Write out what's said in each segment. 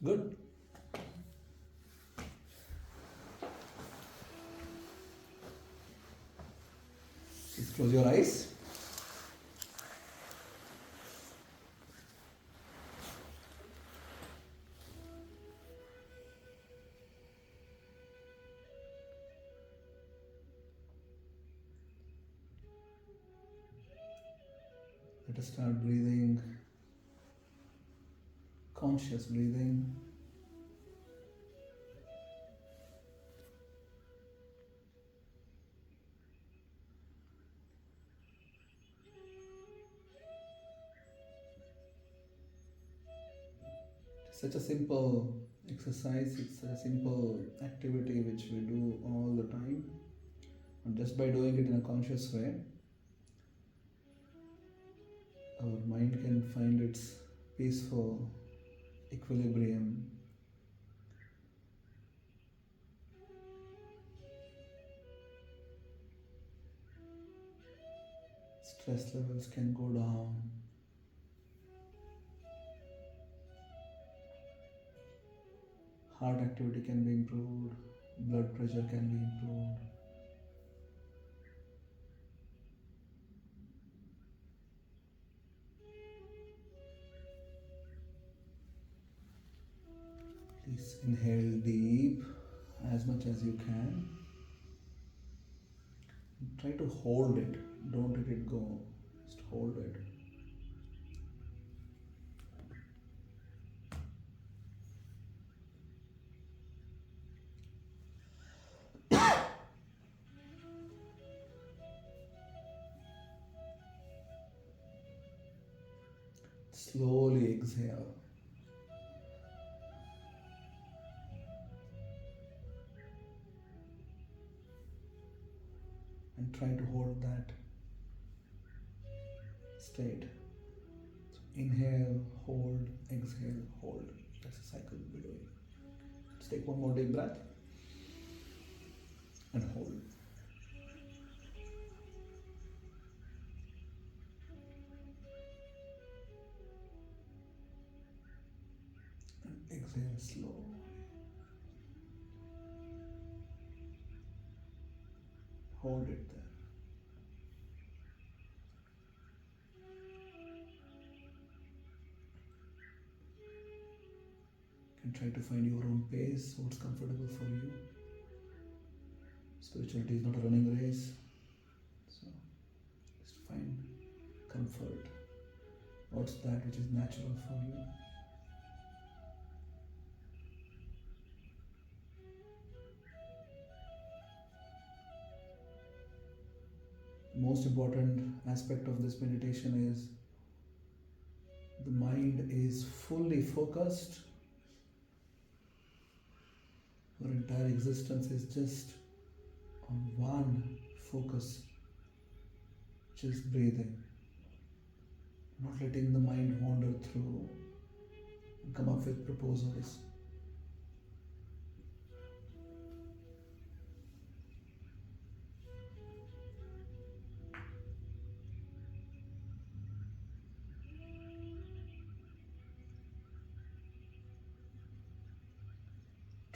Good. Please close your eyes. Let us start breathing, conscious breathing. It's such a simple exercise, it's such a simple activity which we do all the time. And just by doing it in a conscious way, our mind can find its peaceful equilibrium. Stress levels can go down. Heart activity can be improved. Blood pressure can be improved. Please inhale deep as much as you can. Try to hold it. Don't let it go. Just hold it. Slowly exhale. And try to hold that state. So inhale, hold, exhale, hold. That's the cycle we'll be doing. Let's take one more deep breath and hold. And exhale slowly. Hold it there. You can try to find your own pace, what's comfortable for you. Spirituality is not a running race, so just find comfort. What's that which is natural for you? The most important aspect of this meditation is the mind is fully focused. Our entire existence is just on one focus, just breathing, not letting the mind wander through and come up with proposals.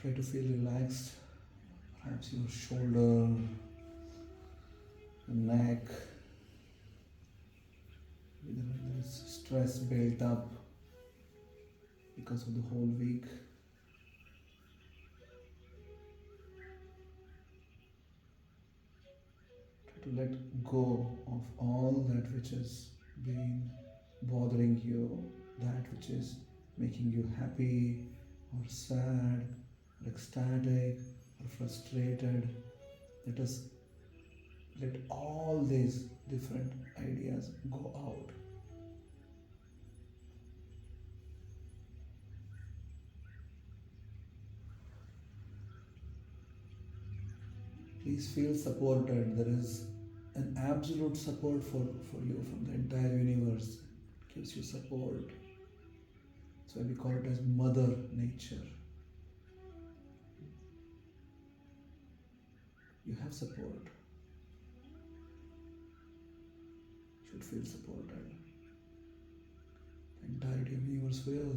Try to feel relaxed, perhaps your shoulder, your neck. Maybe there is stress built up because of the whole week. Try to let go of all that which has been bothering you, that which is making you happy or sad or ecstatic or frustrated. Let all these different ideas go out. Please feel supported. There is an absolute support for you from the entire universe. It gives you support. That's why we call it as Mother Nature. You have support. You should feel supported. The entirety of the universe will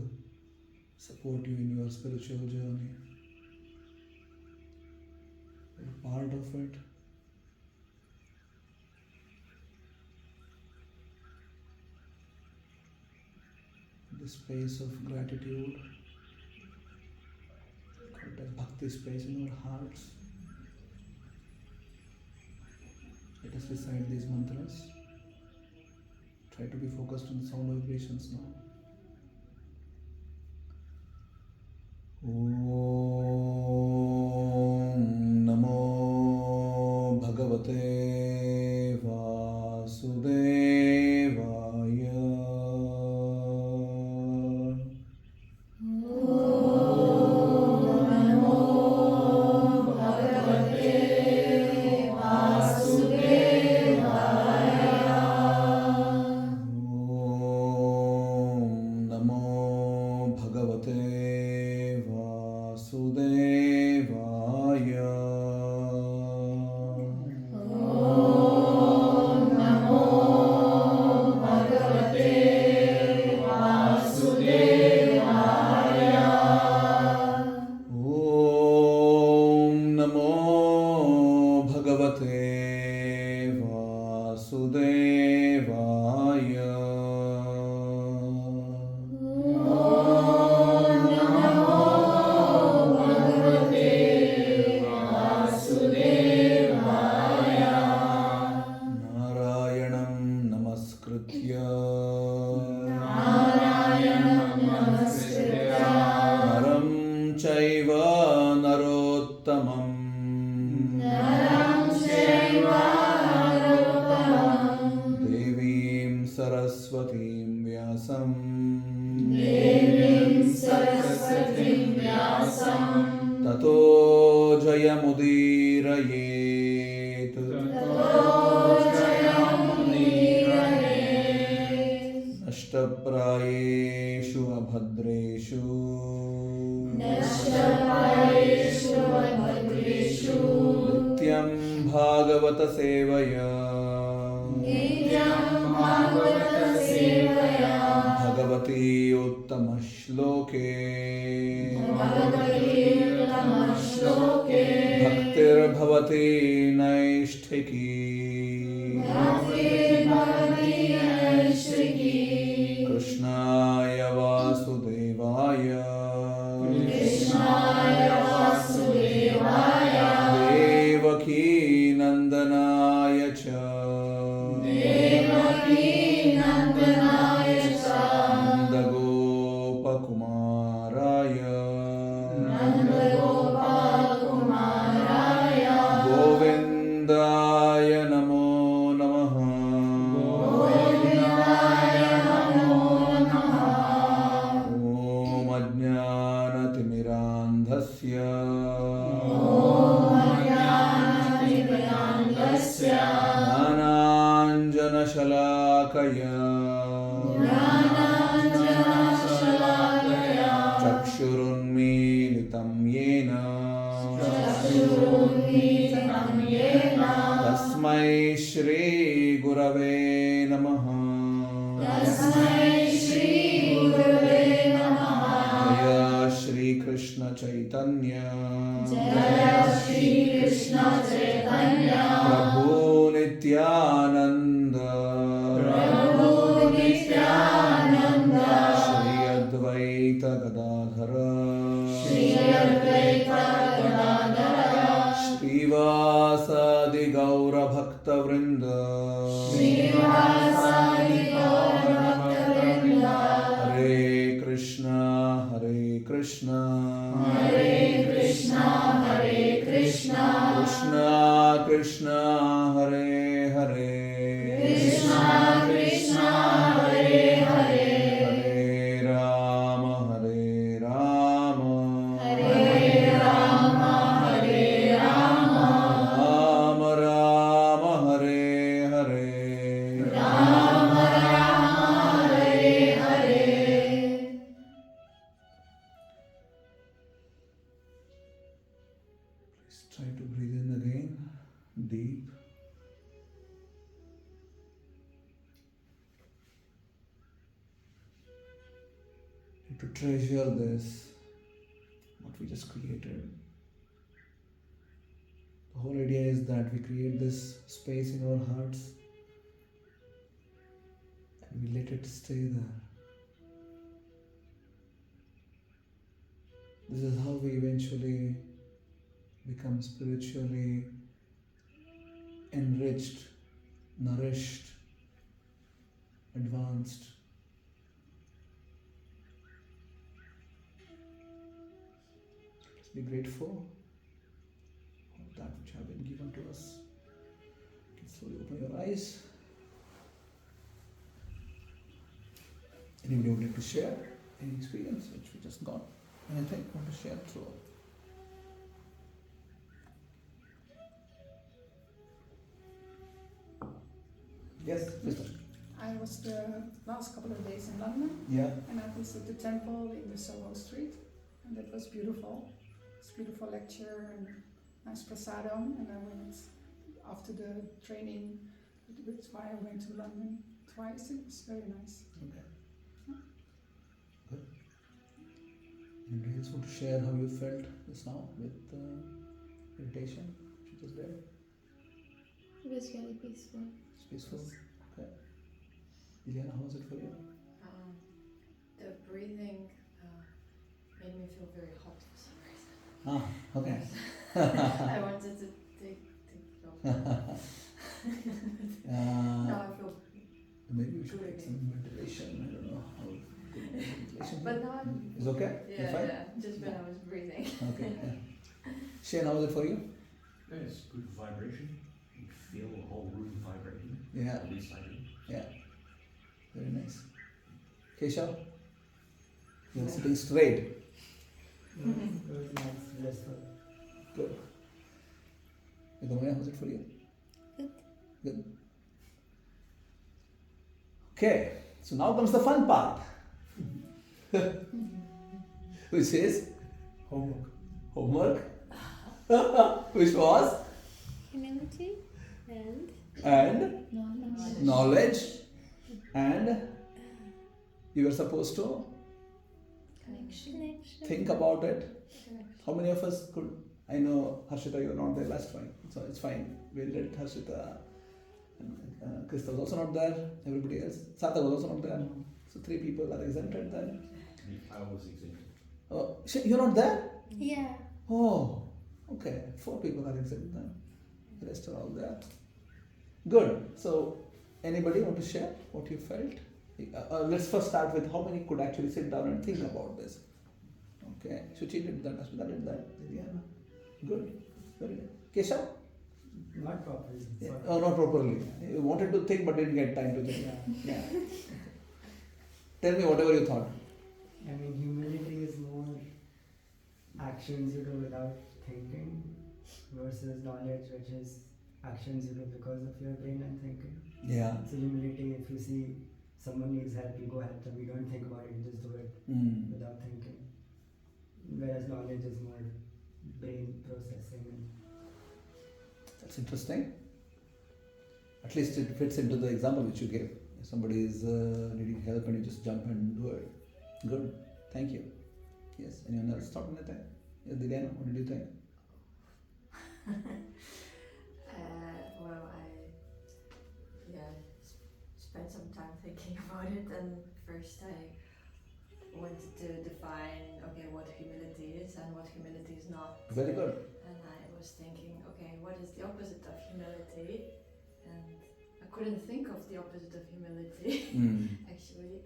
support you in your spiritual journey. You're part of it. The space of gratitude, called as Bhakti Space in our hearts. Let us recite these mantras. Try to be focused on the sound vibrations now. Om Namo Bhagavate Vasudevaya. Tato Jayamudirayeet. Nashtaprayeshu abhadreshu. Nityam Bhagavata Sevaya. Bhagavati Uttama Shloke. Bhaktir Bhavati Naishtiki. Krishnaya Vasudevaya. Devaki Nandanaya Cha. Nandagopakumaraya. Govindaya Namo Namaha. Om Ajnanatimirandhasya. Jnananjana Shalakaya. Chakshurunmilitam yena. Tasmai Shri Gurave Namaha. Jaya Shri Krishna Chaitanya. Prabhu Nityananda. Shri Advaita Gadadhara. Srivasadi Gaura Bhakta Vrinda. Hare Krishna, Hare Krishna. Krishna Krishna, Hare Hare. Hare Rama, Hare Rama. Rama Rama, Hare Hare. Please try to breathe in again, deep. Need to treasure this, what we just created. The whole idea is that we create this space in our hearts and we let it stay there. This is how we eventually become spiritually enriched, nourished, advanced. Let's be grateful for that which have been given to us. You can slowly open your eyes. Anybody would like to share any experience which we just got? Anything you want to share through? Yes, Mr. I was the last couple of days in London, Yeah. and I visited the temple in the Soho Street, and that was beautiful. It's a beautiful lecture and nice prasadam, and I went after the training, which why I went to London twice. It was very nice. Okay. Good. Anybody else want to share how you felt just now with meditation? Which you just did? It was really peaceful. It's peaceful. Okay. Liliana, how was it for you? The breathing made me feel very hot for some reason. Ah, okay. I wanted to take it off. Now I feel Maybe we should good take again. some ventilation. I don't know how good ventilation. But now I'm It's okay? You're yeah, fine? yeah, just when I was breathing. Okay. Yeah. Shane, how was it for you? It's good vibration. You feel the whole room vibrating. Yeah. At least I do. Yeah. Very nice. Keshav? You're sitting straight. It was nice, blissful. Good. Nigamaya, how was it for you? Good. Good. Okay, so now comes the fun part. Which is Homework. homework. Which was Humility and and knowledge. knowledge, and you were supposed to Connection. think about it. How many of us could? I know Harshita, you were not there last time, so it's fine. We'll let Harshita. Krista was also not there. Everybody else. Sarthak was also not there. So 3 people are exempted then. I was exempted. Oh, you're not there? Yeah. Oh, okay. 4 people are exempt then. The rest are all there. Good. So, anybody want to share what you felt? Let's first start with how many could actually sit down and think about this. Okay. Shuchi did that. Asmita did that. Liliana. Good. Very good. Keshav? Not properly. Yeah. Sorry. Oh, not properly. You wanted to think but didn't get time to think. Yeah. Yeah. Tell me whatever you thought. I mean, humility is more actions you do without thinking versus knowledge, which is actions you do because of your brain and thinking. Yeah. So humility, if you see someone needs help, you go help them. You don't think about it, you just do it without thinking. Whereas knowledge is more brain processing. And That's interesting. At least it fits into the example which you gave. If somebody is needing help and you just jump and do it. Good. Thank you. Yes. Anyone else thought anything? Yes, Dilyana, what did you think? Well, I spent some time thinking about it, and first I wanted to define what humility is and what humility is not. Very good. And I was thinking, okay, what is the opposite of humility? And I couldn't think of the opposite of humility, actually.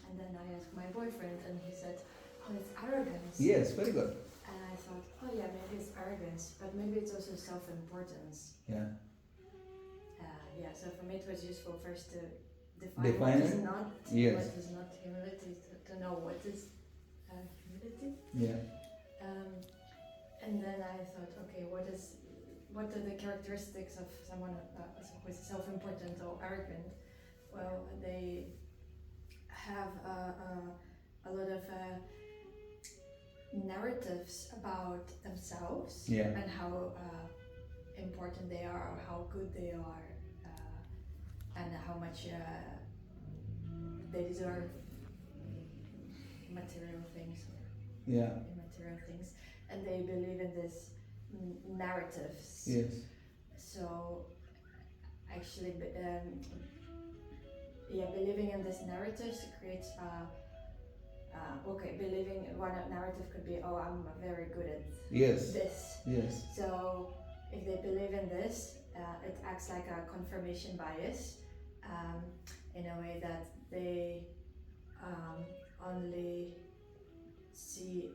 And then I asked my boyfriend, and he said, oh, it's arrogance. Yes, very good. And I thought, oh yeah, maybe it's arrogance, but maybe it's also self-importance. Yeah. So for me it was useful first to define Define what is it? not, Yes. what is not humility, to know what is humility. Yeah. And then I thought, okay, what are the characteristics of someone who is self-important or arrogant? Well, they have a lot of narratives about themselves and how important they are, or how good they are, and how much they deserve. material things or Yeah. immaterial things, and they believe in this narratives. Yes. So actually, believing in this narratives creates believing one narrative could be, oh, I'm very good at Yes. this. Yes. So if they believe in this, it acts like a confirmation bias, in a way that they only see,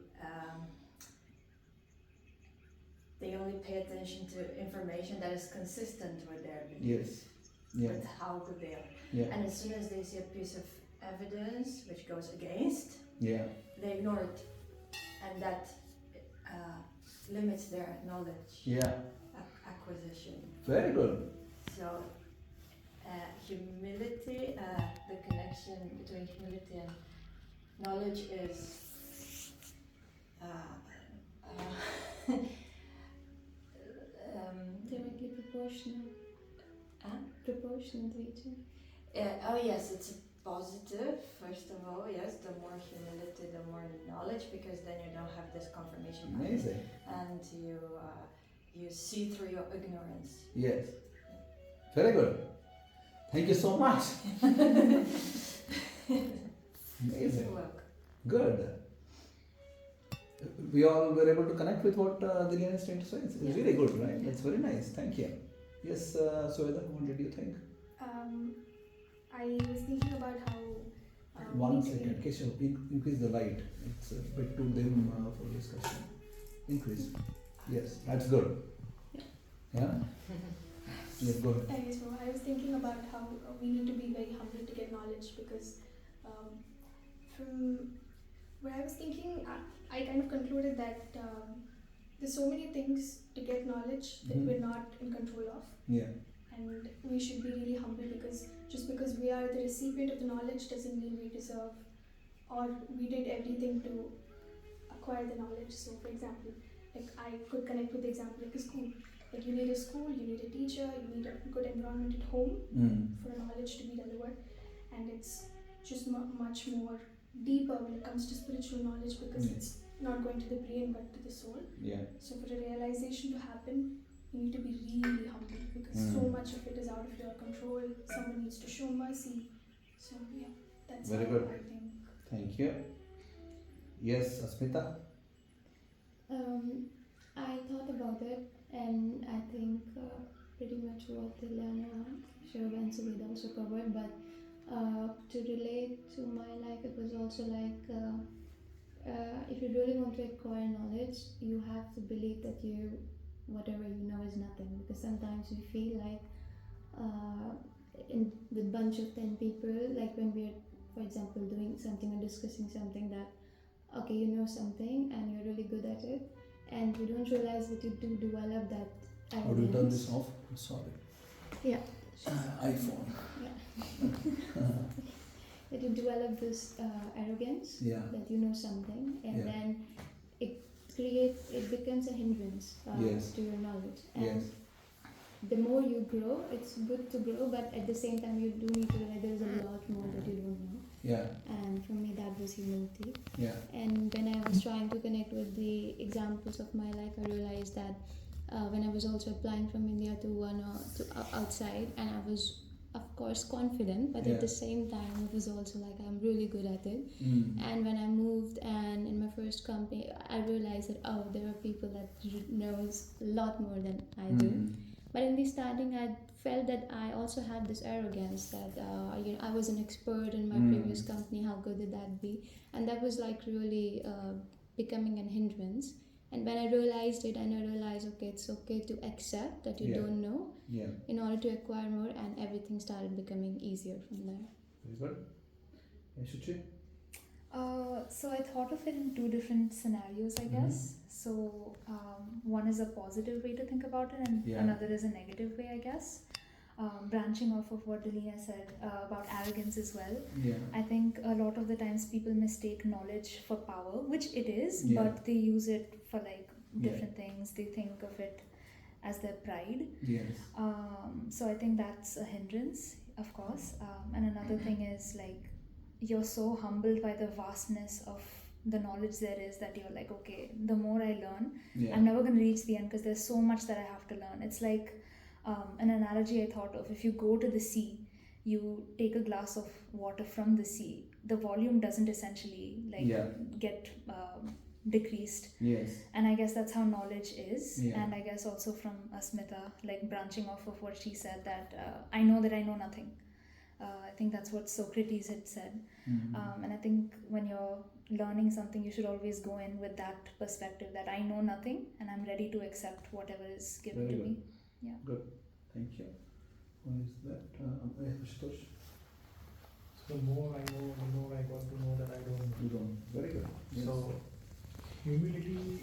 they only pay attention to information that is consistent with their beliefs, Yes. Yeah. with how good they are. Yeah. And as soon as they see a piece of evidence which goes against, Yeah. they ignore it, and that limits their knowledge Yeah. acquisition. Very good. So, humility, the connection between humility and knowledge is Directly proportional. Huh? Proportionately to. Oh yes, it's a positive. First of all, yes, the more humility, the more knowledge, because then you don't have this confirmation bias, Amazing. and you see through your ignorance. Yes. Very good. Thank you so much. Amazing. You're welcome. Good. We all were able to connect with what Dillian is trying to say. It's really good, right? That's very nice. Thank you. Yes, Sweta, what did you think? I was thinking about how. One second. Keshav, increase the light. It's a bit too dim for discussion. Increase. Yes, that's good. Yeah? Yes, go ahead. Okay, so I was thinking about how we need to be very humble to get knowledge, because from what I was thinking, I kind of concluded that there's so many things to get knowledge that we're not in control of, Yeah. and we should be really humble, because just because we are the recipient of the knowledge doesn't mean we deserve or we did everything to acquire the knowledge. So, for example, like I could connect with the example like a school. Like you need a school, you need a teacher, you need a good environment at home for knowledge to be delivered, and it's just much more deeper when it comes to spiritual knowledge, because it's not going to the brain but to the soul. Yeah. So for a realization to happen, you need to be really humble, because so much of it is out of your control. Someone needs to show mercy. So yeah, that's Very how good. I think. Thank you. Yes, Asmita? I thought about it, and I think pretty much what Liliana and Suveda also covered, but to relate to my life, it was also like if you really want to acquire knowledge, you have to believe that whatever you know is nothing, because sometimes we feel like with bunch of 10 people, like when we're, for example, doing something or discussing something, that okay, you know something and you're really good at it, and you don't realize that you do develop that How do you turn this off? I'm sorry. Yeah. iPhone. That you develop this arrogance, Yeah. that you know something, and Yeah. then it becomes a hindrance Yes. to your knowledge. And Yes. the more you grow, it's good to grow, but at the same time you do need to realize there is a lot more that you don't know. Yeah. And for me that was humility. Yeah. And when I was trying to connect with the examples of my life, I realized that when I was also applying from India to outside, and I was of course confident, but at the same time it was also like I'm really good at it. And when I moved and in my first company, I realized that there are people that knows a lot more than I do. But in the starting, I felt that I also had this arrogance that I was an expert in my previous company. How good did that be? And that was like really becoming an hindrance. And when I realized it, and I realized, okay, it's okay to accept that you don't know in order to acquire more, and everything started becoming easier from there. Very good. Shuchi? So I thought of it in two different scenarios, I guess. So one is a positive way to think about it, and another is a negative way, I guess. Branching off of what Delina said about arrogance as well. I think a lot of the times people mistake knowledge for power, which it is, but they use it for like different things. They think of it as their pride. So I think that's a hindrance, of course. And another thing is like you're so humbled by the vastness of the knowledge there is that you're like, okay, the more I learn, I'm never going to reach the end because there's so much that I have to learn. It's like an analogy I thought of. If you go to the sea, you take a glass of water from the sea, the volume doesn't essentially get decreased. Yes. And I guess that's how knowledge is. Yeah. And I guess also from Asmita, like branching off of what she said, that I know nothing. I think that's what Socrates had said. Mm-hmm. And I think when you're learning something, you should always go in with that perspective that I know nothing and I'm ready to accept whatever is given Very to good. me. Yeah. Good. Thank you. Who is that? Ashutosh? So the more I know, the more I got to know that I don't know. You don't. Very good. Yes. So humility,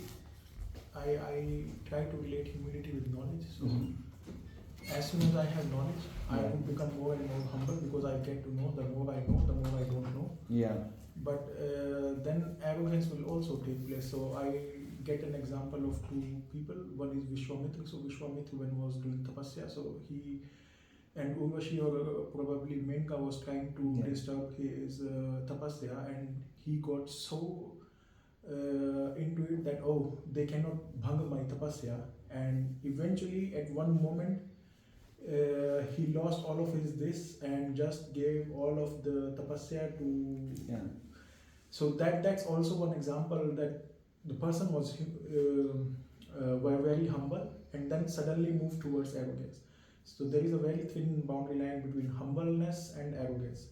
I try to relate humility with knowledge. So as soon as I have knowledge, I Yeah. would become more and more humble because I get to know. The more I know, the more I don't know. Yeah. But then arrogance will also take place. So I get an example of two people. One is Vishwamitra. So Vishwamitra, when was doing tapasya, so he and Urvashi or probably Menka was trying to disturb his tapasya, and he got so into it that they cannot bhang my tapasya, and eventually at one moment he lost all of his this and just gave all of the tapasya to. Yeah. So that's also one example that the person was were very humble and then suddenly moved towards arrogance. So there is a very thin boundary line between humbleness and arrogance.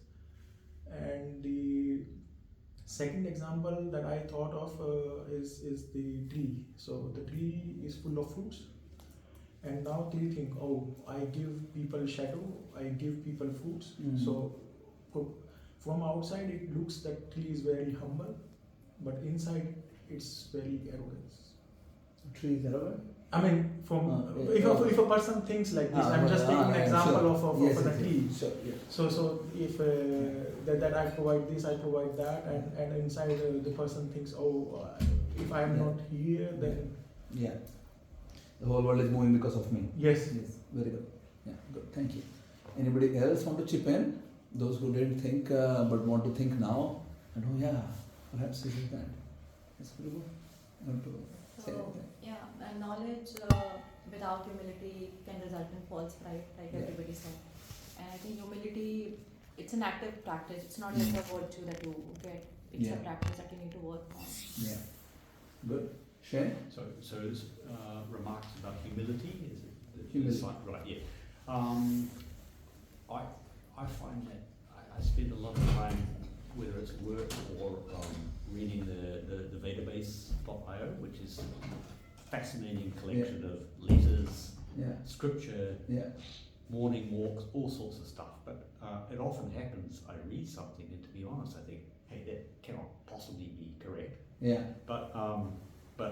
And the second example that I thought of is the tree. So the tree is full of fruits, and now tree think, I give people shadow, I give people fruits. So from outside it looks that tree is very humble, but inside it's very arrogant. Tree is arrogant? I mean, if a person thinks like this, I'm just taking an example of a tree. Sure, yeah. So if that I provide this, I provide that, and inside the person thinks, if I am not here, then the whole world is moving because of me. Yes. Very good. Yeah, good. Thank you. Anybody else want to chip in? Those who didn't think but want to think now, and perhaps this is that. Yes, Guru, you want to say anything? Knowledge without humility can result in false pride, like everybody said. And I think humility, it's an active practice. It's not just a virtue that you get. It's a practice that you need to work on. Yeah. Good. Shane? So remarks about humility, is it? Humility. Right, yeah. I find that I spend a lot of time, whether it's work or reading the Database.io, which is a fascinating collection of letters, scripture, morning walks, all sorts of stuff. But it often happens, I read something and to be honest, I think, hey, that cannot possibly be correct. Yeah. But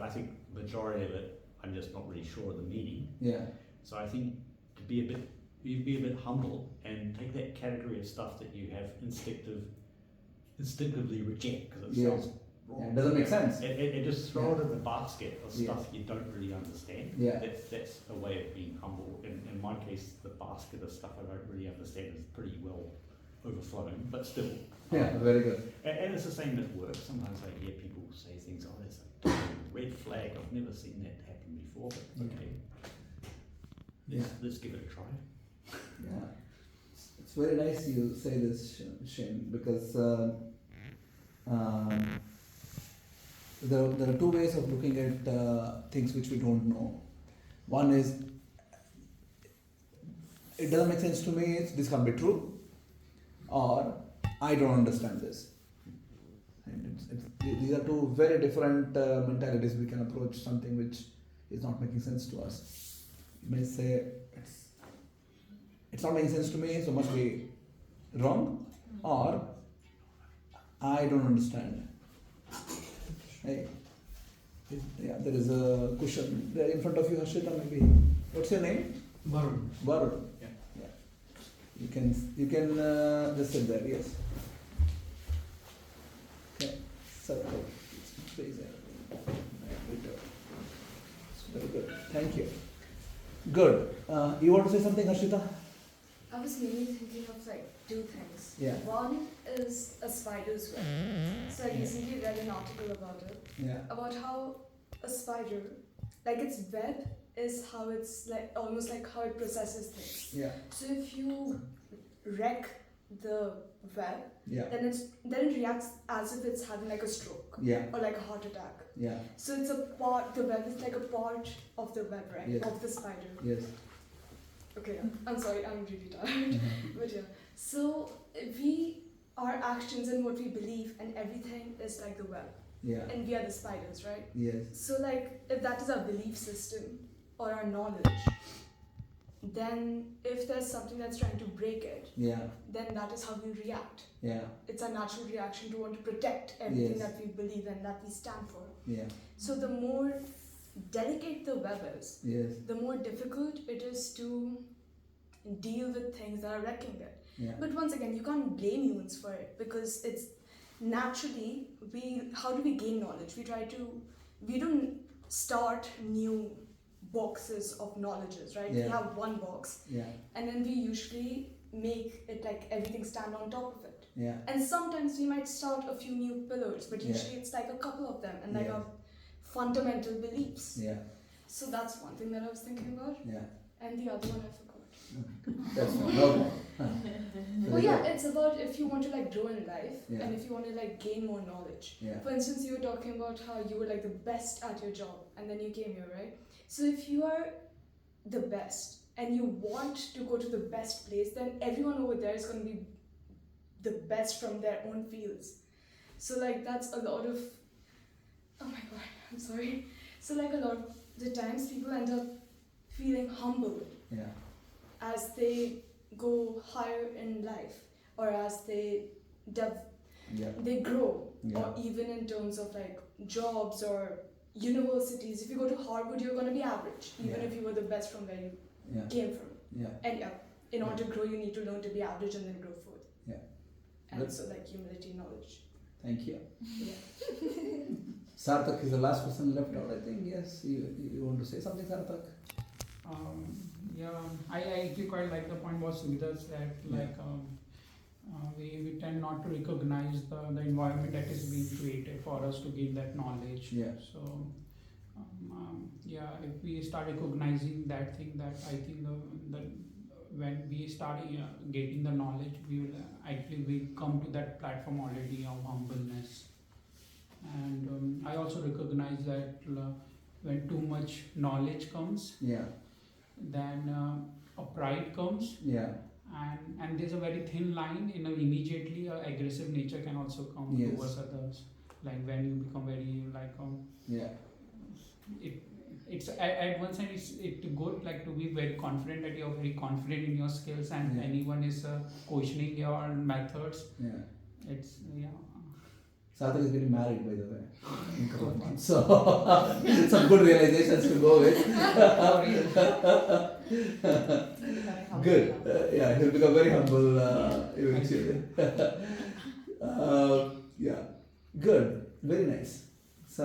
I think the majority of it, I'm just not really sure of the meaning. Yeah. So I think to be a bit humble and take that category of stuff that you have instinctively reject because it sounds wrong. It doesn't make sense. It just throw it in the basket of stuff you don't really understand. Yeah. That's a way of being humble. In my case, the basket of stuff I don't really understand is pretty well overflowing, but still. Yeah, very good. And it's the same at work. Sometimes I hear people say things, there's a red flag. I've never seen that happen before, but okay. Let's give it a try. Yeah, it's very nice you say this, Shane, because there are two ways of looking at things which we don't know. One is, it doesn't make sense to me, this can't be true, or I don't understand this. And these are two very different mentalities. We can approach something which is not making sense to us. You may say, it's not making sense to me, so must be wrong, or I don't understand. Hey, there is a cushion there in front of you, Harshita, maybe. What's your name? Varun. Varun. Yeah. You can just sit there, yes. Okay, circle. Very good. Thank you. Good. You want to say something, Harshita? I was mainly thinking of like two things. Yeah. One is a spider's web. So I recently read an article about it. Yeah. About how a spider, like its web is how it's like almost like how it processes things. Yeah. So if you wreck the web, Yeah. then it reacts as if it's having like a stroke Yeah. or like a heart attack. Yeah. So it's a part. The web is like a part of the web, right? Yes. Of the spider. Yes. Okay, yeah. I'm sorry, I'm really tired. But yeah. So our actions and what we believe and everything is like the web. Yeah. And we are the spiders, right? Yes. So like if that is our belief system or our knowledge, then if there's something that's trying to break it, Yeah. then that is how we react. Yeah. It's a natural reaction to want to protect everything Yes. that we believe and that we stand for. Yeah. So the more delicate the web is, Yes. the more difficult it is to deal with things that are wrecking it. Yeah. But once again, you can't blame humans for it because it's naturally how do we gain knowledge? We don't start new boxes of knowledges, right? Yeah. We have one box Yeah. and then we usually make it like everything stand on top of it. Yeah. And sometimes we might start a few new pillars, but Yeah. usually it's like a couple of them and like Yeah. our fundamental beliefs. Yeah. So that's one thing that I was thinking about. Yeah. And the other one I forgot. That's fine. No. Well, yeah, it's about if you want to like grow in life Yeah. and if you want to like gain more knowledge. Yeah. For instance, you were talking about how you were like the best at your job and then you came here, right? So if you are the best and you want to go to the best place, then everyone over there is going to be the best from their own fields. So like that's a lot of, oh my god, I'm sorry. So like a lot of the times people end up feeling humble Yeah. as they go higher in life or as they Yeah. they grow, Yeah. or even in terms of like jobs or universities. If you go to Harvard, you're going to be average, even Yeah. if you were the best from where you Yeah. came from. Yeah. And yeah, in order to grow, you need to learn to be average and then grow further. Yeah. And Good. so like humility, knowledge. Thank you. Yeah. Sarthak is the last person left out, I think. Yes. You want to say something, Sarthak? Yeah, I actually quite like the point what Sudhir said, like we tend not to recognize the environment that is being created for us to gain that knowledge. Yeah. So yeah, if we start recognizing that thing, that I think the when we start getting the knowledge, we come to that platform already of humbleness. And I also recognize that when too much knowledge comes, Yeah. then a pride comes, Yeah. and there's a very thin line. Immediately aggressive nature can also come Yes. towards others, like when you become very like Yeah. it's at one side it's good like to be very confident that you're very confident in your skills, and Yeah. anyone is questioning your methods. Yeah. It's Sarthak is getting married, by the way, in a couple of months. So, some good realizations to go with. Good. Yeah, he'll become very humble eventually. Yeah. Good. Very nice. So,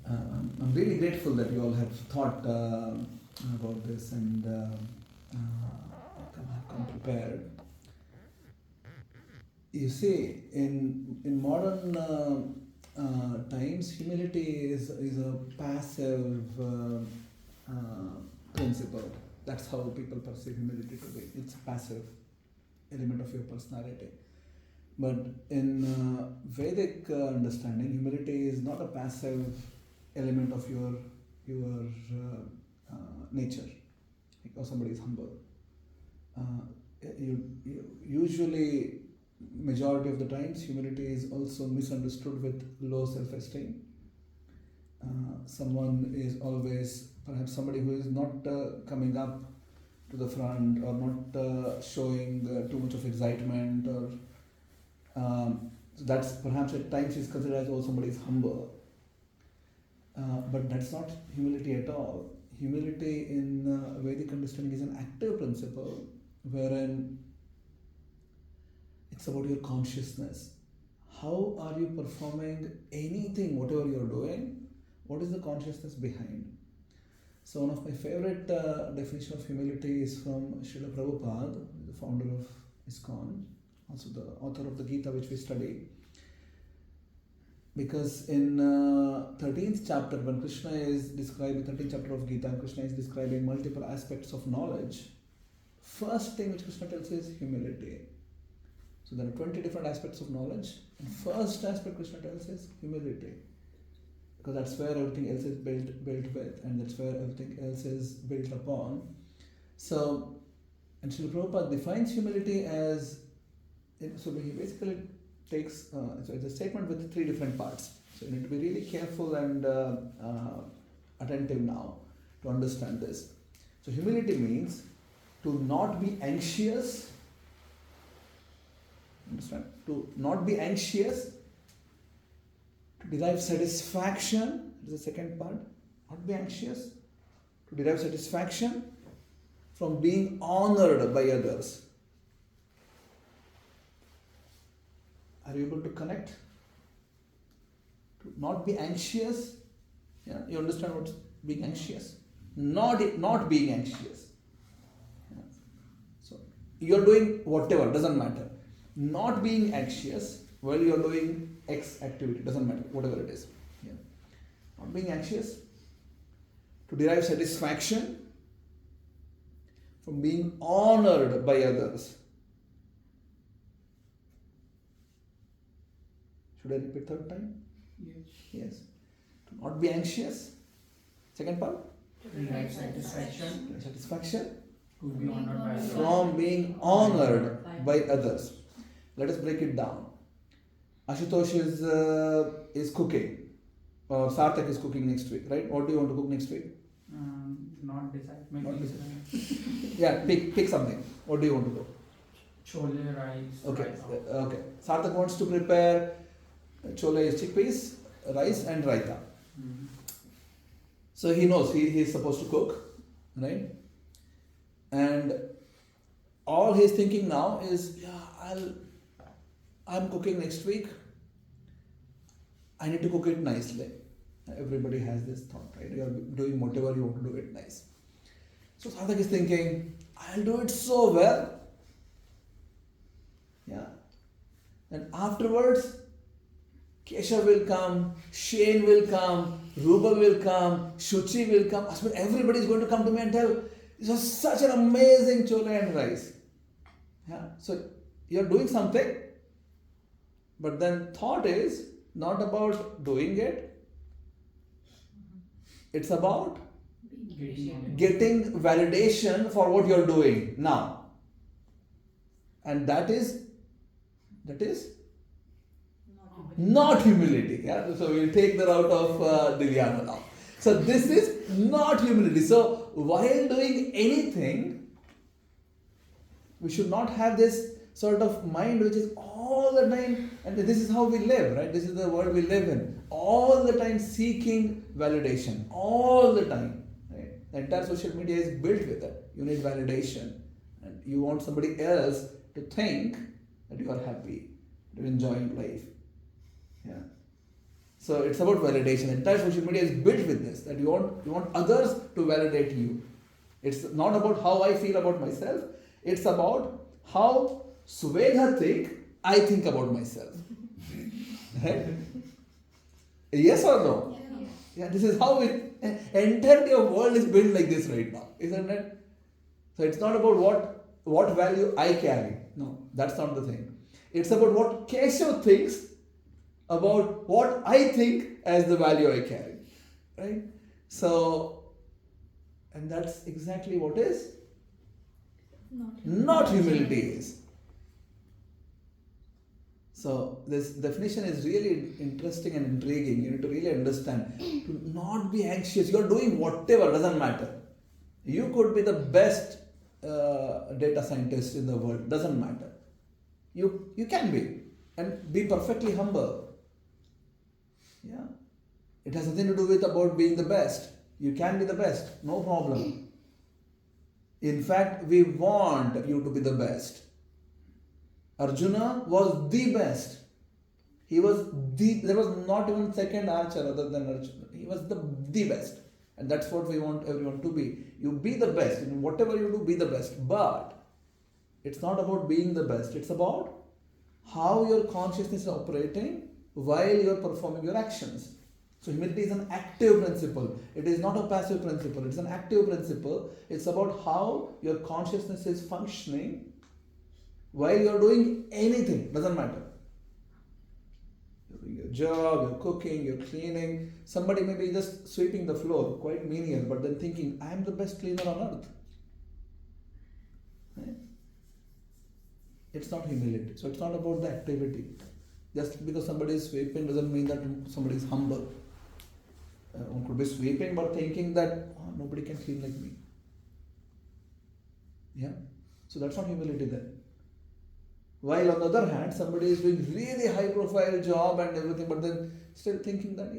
I'm really grateful that you all have thought about this and come prepared. You see, in modern times, humility is a passive principle. That's how people perceive humility to be. It's a passive element of your personality. But in Vedic understanding, humility is not a passive element of your nature. Like, somebody is humble. You usually, majority of the times, humility is also misunderstood with low self-esteem. Someone is always, perhaps somebody who is not coming up to the front or not showing too much of excitement, or so that's perhaps at times is considered as, oh, somebody is humble. But that's not humility at all. Humility in Vedic understanding is an active principle wherein it's about your consciousness. How are you performing anything, whatever you're doing? What is the consciousness behind? So one of my favorite definition of humility is from Srila Prabhupada, the founder of ISKCON, also the author of the Gita which we study. Because in 13th chapter, when Krishna is describing 13th chapter of Gita, and Krishna is describing multiple aspects of knowledge, first thing which Krishna tells is humility. So there are 20 different aspects of knowledge, and first aspect Krishna tells is humility. Because that's where everything else is built with, and that's where everything else is built upon. So, and Srila Prabhupada defines humility as, so he basically takes, so it's a statement with 3 different parts. So you need to be really careful and attentive now to understand this. So humility means to not be anxious, understand? To not be anxious, to derive satisfaction, is the second part, not be anxious, to derive satisfaction from being honored by others. Are you able to connect? To not be anxious. Yeah, you understand what's being anxious? Not being anxious. Yeah. So you're doing whatever, doesn't matter. Not being anxious while you're doing X activity, doesn't matter, whatever it is. Yeah. Not being anxious. To derive satisfaction from being honored by others. Should I repeat third time? Yes. Yes. To not be anxious. Second part? To derive satisfaction. Satisfaction To be honored by others. from being honored by others. Let us break it down. Ashutosh is cooking. Sarthak is cooking next week, right? What do you want to cook next week? Not decide. Maybe Not decide. Yeah, pick something. What do you want to cook? chole rice. Okay. raita. Okay. Sarthak wants to prepare chole is chickpeas, rice and raita. Mm. So he knows he is supposed to cook, right? And all he's thinking now is, yeah, I'm cooking next week. I need to cook it nicely. Everybody has this thought, right? You are doing whatever you want to do it nice. So Sarthak is thinking, I'll do it so well. Yeah. And afterwards, Keshav will come, Shane will come, Rubal will come, Shuchi will come. Everybody is going to come to me and tell, this was such an amazing chole and rice. Yeah. So you're doing something, but then thought is not about doing it. It's about getting validation for what you're doing now. And that is not humility. Yeah? So we'll take the route of Dilyana now. So this is not humility. So while doing anything, we should not have this sort of mind which is all the time, and this is how we live, right? This is the world we live in. All the time seeking validation. All the time. Right? The entire social media is built with it. You need validation. And you want somebody else to think that you are happy, you're enjoying life. Yeah. So it's about validation. The entire social media is built with this, that you want others to validate you. It's not about how I feel about myself. It's about how Suvedha I think about myself. Right? Yes or no? Yeah, this is how entirety of world is built like this right now, isn't it? So it's not about what value I carry. No, that's not the thing. It's about what Keshav thinks about what I think as the value I carry. Right? So, and that's exactly what is not humility is. So this definition is really interesting and intriguing. You need to really understand. To not be anxious. You're doing whatever, doesn't matter. You could be the best data scientist in the world, doesn't matter. You can be. And be perfectly humble. Yeah. It has nothing to do with about being the best. You can be the best, no problem. In fact, we want you to be the best. Arjuna was the best. There was not even second archer other than Arjuna. He was the best. And that's what we want everyone to be. You be the best. In whatever you do, be the best. But it's not about being the best. It's about how your consciousness is operating while you are performing your actions. So humility is an active principle. It is not a passive principle. It's an active principle. It's about how your consciousness is functioning while you are doing anything. Doesn't matter. You're doing your job, you're cooking, you're cleaning. Somebody may be just sweeping the floor, quite menial, but then thinking, I am the best cleaner on earth. Right? It's not humility. So it's not about the activity. Just because somebody is sweeping doesn't mean that somebody is humble. One could be sweeping but thinking that nobody can clean like me. Yeah? So that's not humility then. While on the other hand, somebody is doing really high profile job and everything, but then still thinking that,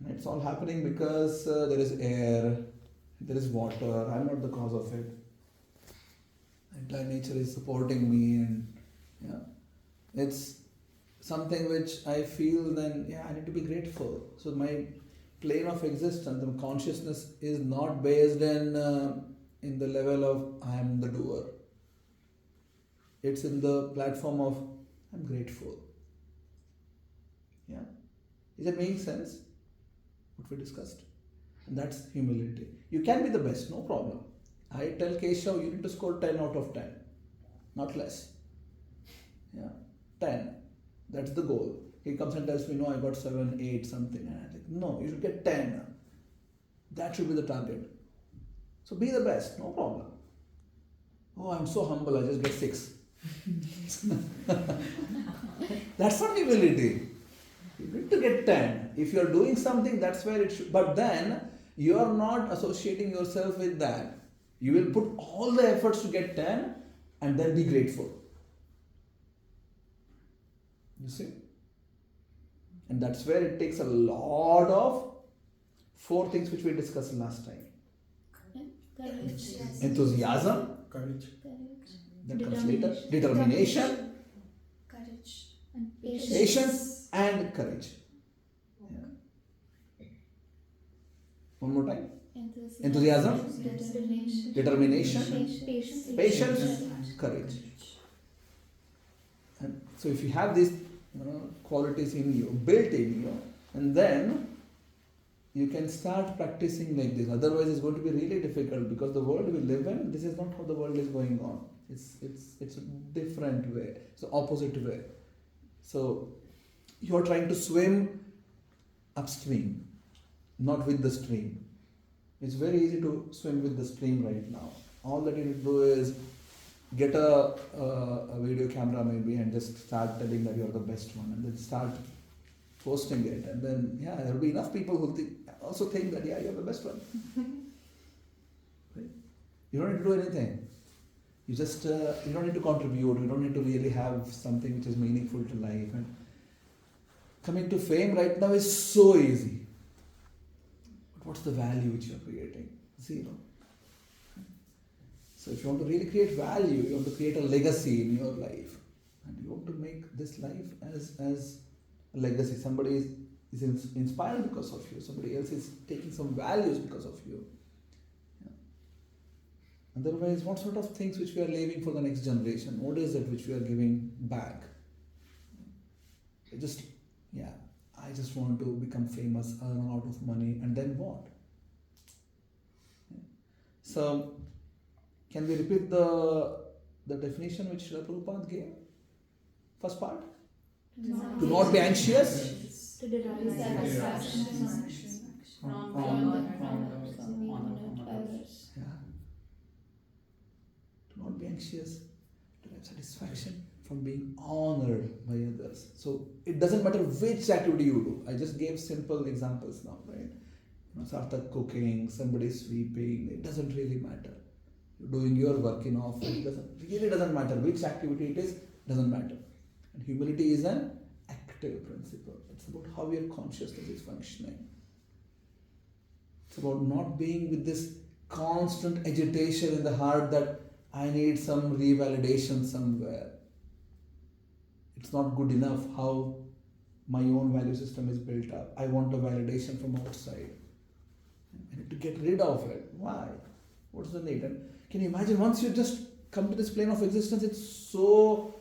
it's all happening because there is air, there is water, I'm not the cause of it. Entire nature is supporting me, and it's something which I feel then, I need to be grateful. So my plane of existence, the consciousness is not based in the level of I am the doer. It's in the platform of I'm grateful. Yeah? Is it making sense? What we discussed. And that's humility. You can be the best, no problem. I tell Keshav, you need to score 10 out of 10. Not less. 10. That's the goal. He comes and tells me, no, I got 7, 8, something. And I'm like, no, you should get 10. That should be the target. So be the best, no problem. Oh, I'm so humble, I just get 6. That's not humility. You need to get 10. If you're doing something, that's where it should. But then, you are not associating yourself with that. You will put all the efforts to get 10 and then be grateful. You see? And that's where it takes a lot of 4 things which we discussed last time. Courage. Enthusiasm. Courage. That comes later. Determination. Courage. And Patience and courage. One more time. Enthusiasm. Determination. Patience. Courage. And so if you have these qualities in you, built in you, and then you can start practicing like this. Otherwise it's going to be really difficult because the world we live in, this is not how the world is going on. It's a different way. It's the opposite way. So you are trying to swim upstream, not with the stream. It's very easy to swim with the stream right now. All that you need to do is get a video camera maybe and just start telling that you're the best one, and then start posting it, and then there will be enough people who also think that you're the best one. Right? You don't need to do anything. You just you don't need to contribute. You don't need to really have something which is meaningful to life. And coming to fame right now is so easy. But what's the value which you're creating? Zero. So if you want to really create value, you want to create a legacy in your life, and you want to make this life as a legacy. Somebody is inspired because of you. Somebody else is taking some values because of you. Otherwise, what sort of things which we are leaving for the next generation? What is it which we are giving back? I just want to become famous, earn a lot of money, and then what? So, can we repeat the definition which Srila Prabhupada gave? First part? To not be anxious. To derive satisfaction from others. Yeah. To not be anxious, to have satisfaction from being honored by others. So it doesn't matter which activity you do. I just gave simple examples now, right? Sarthak cooking, somebody sweeping, it doesn't really matter. You're doing your work in office, it doesn't matter which activity it is, doesn't matter. And humility is an active principle. It's about how your consciousness is functioning. It's about not being with this constant agitation in the heart that I need some revalidation somewhere. It's not good enough how my own value system is built up. I want a validation from outside. I need to get rid of it. Why? What's the need? And can you imagine once you just come to this plane of existence, it's so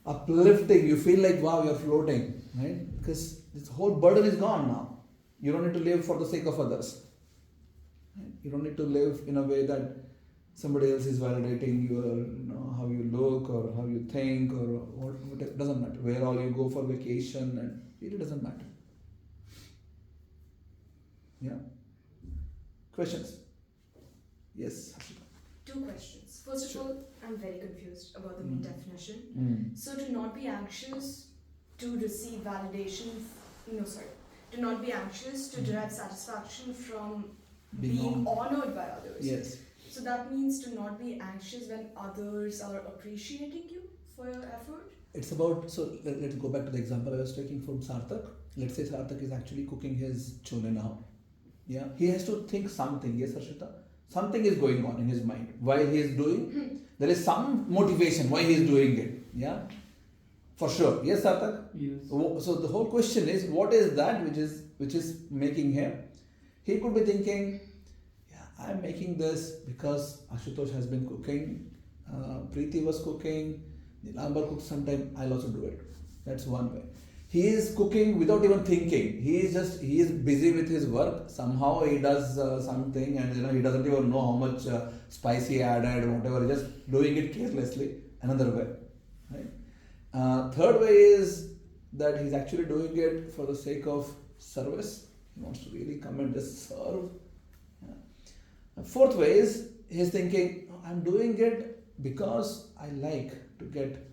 uplifting. You feel like, wow, you're floating, right? Because this whole burden is gone now. You don't need to live for the sake of others. Right? You don't need to live in a way that somebody else is validating your, how you look or how you think or what. It doesn't matter. Where all you go for vacation, and it really doesn't matter. Yeah. Questions? Yes. Two questions. First of all, I'm very confused about the definition. Mm. So to not be anxious to receive validation, to not be anxious to derive satisfaction from being honored by others. Yes. So that means to not be anxious when others are appreciating you for your effort. It's about, so let's go back to the example I was taking from Sarthak. Let's say Sarthak is actually cooking his chole now. Yeah, he has to think something. Yes, Harshita? Something is going on in his mind. Why he is doing? There is some motivation why he is doing it. Yeah, for sure. Yes, Sarthak? Yes. So the whole question is, what is that which is making him? He could be thinking, yeah, I'm making this because Ashutosh has been cooking, Preeti was cooking, Nilambara cooked sometime, I'll also do it. That's one way. He is cooking without even thinking. He is busy with his work. Somehow he does something, and he doesn't even know how much spice he added, whatever. He's just doing it carelessly. Another way, right? Third way is that he's actually doing it for the sake of service. He wants to really come and just serve. Yeah. Fourth way is he's thinking, I'm doing it because I like to get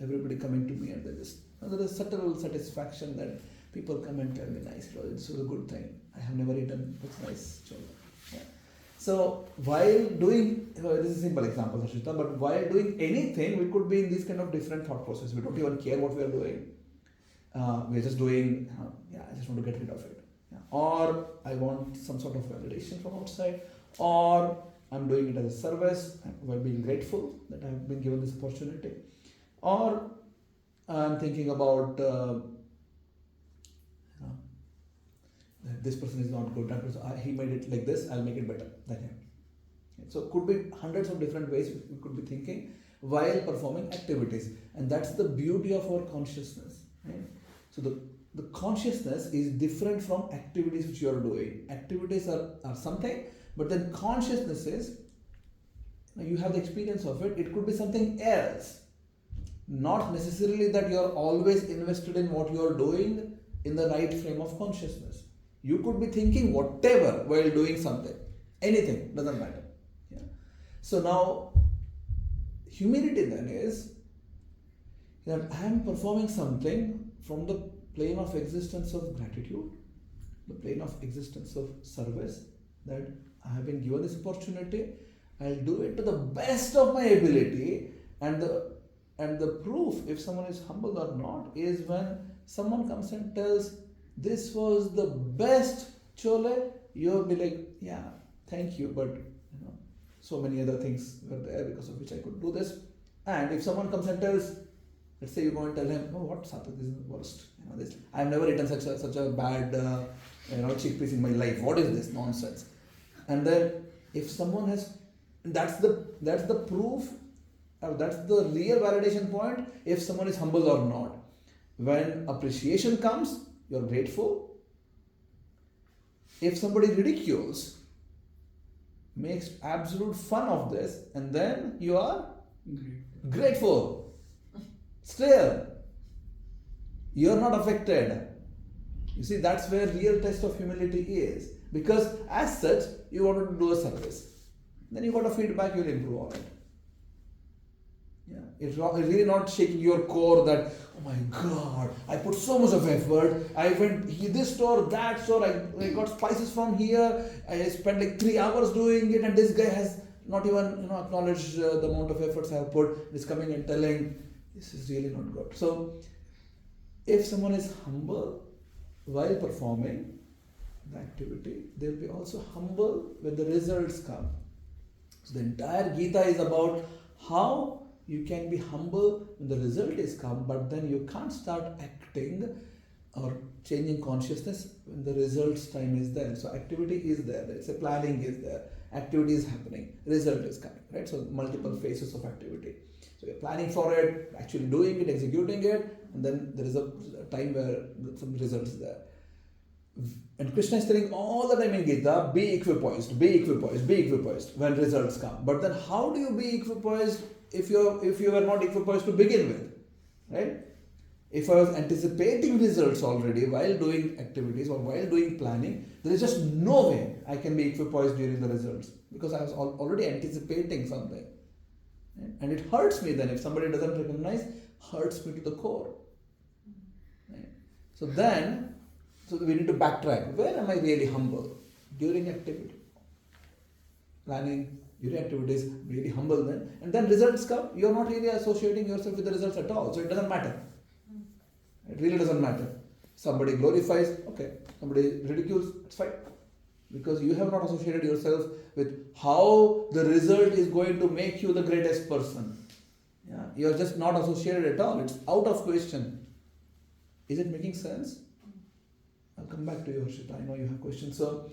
everybody coming to me, and there is a subtle satisfaction that people come and tell me, nice, this is a good thing. I have never eaten this nice chola. Yeah. So while doing, this is a simple example, Harshita, but while doing anything, we could be in these kind of different thought process. We don't even care what we are doing. We're just doing, I just want to get rid of it. Yeah. Or I want some sort of validation from outside. Or I'm doing it as a service while being grateful that I've been given this opportunity. Or I'm thinking about that this person is not good. That person, he made it like this, I'll make it better than him. So it could be hundreds of different ways we could be thinking while performing activities. And that's the beauty of our consciousness. Right? So the consciousness is different from activities which you are doing. Activities are something, but then consciousness is, you have the experience of it. It could be something else. Not necessarily that you are always invested in what you are doing in the right frame of consciousness. You could be thinking whatever while doing something. Anything, doesn't matter. Yeah. So now, humility then is that I am performing something from the plane of existence of gratitude, the plane of existence of service, that I have been given this opportunity, I'll do it to the best of my ability, and the proof if someone is humble or not is when someone comes and tells, this was the best chole, you'll be like, yeah, thank you, but so many other things were there because of which I could do this. And if someone comes and tells, let's say you go and tell him, oh, what Sarthak, this is the worst. I've never eaten such a bad chickpeas in my life. What is this nonsense? And then if someone has, that's the proof. That's the real validation point if someone is humble or not. When appreciation comes, you're grateful. If somebody ridicules, makes absolute fun of this, and then you are grateful. Still, you're not affected. You see, that's where real test of humility is. Because as such, you wanted to do a service. Then you got a feedback, you'll improve on it. Yeah, it's really not shaking your core that, oh my God, I put so much of effort. I went this store, that store, I got spices from here. I spent like 3 hours doing it, and this guy has not even acknowledged the amount of efforts I have put. He's coming and telling, this is really not good. So, if someone is humble while performing the activity, they'll be also humble when the results come. So the entire Gita is about how You can be humble when the result is come, but then you can't start acting or changing consciousness when the results time is there. So activity is there, let's say planning is there, activity is happening, result is coming, right? So multiple phases of activity. So you're planning for it, actually doing it, executing it, and then there is a time where some results there. And Krishna is telling all the time in Gita, be equipoised, be equipoised, be equipoised when results come. But then how do you be equipoised if you were not equipoised to begin with, right? If I was anticipating results already while doing activities or while doing planning, there is just no way I can be equipoised during the results because I was already anticipating something. Right? And it hurts me then if somebody doesn't recognize, hurts me to the core. Right? So we need to backtrack. Where am I really humble? During activity. Planning, during activities, really humble then. And then results come, you're not really associating yourself with the results at all. So it doesn't matter. It really doesn't matter. Somebody glorifies, okay. Somebody ridicules, it's fine. Because you have not associated yourself with how the result is going to make you the greatest person. Yeah, you are just not associated at all. It's out of question. Is it making sense? I'll come back to you, Harshita. I know you have questions. So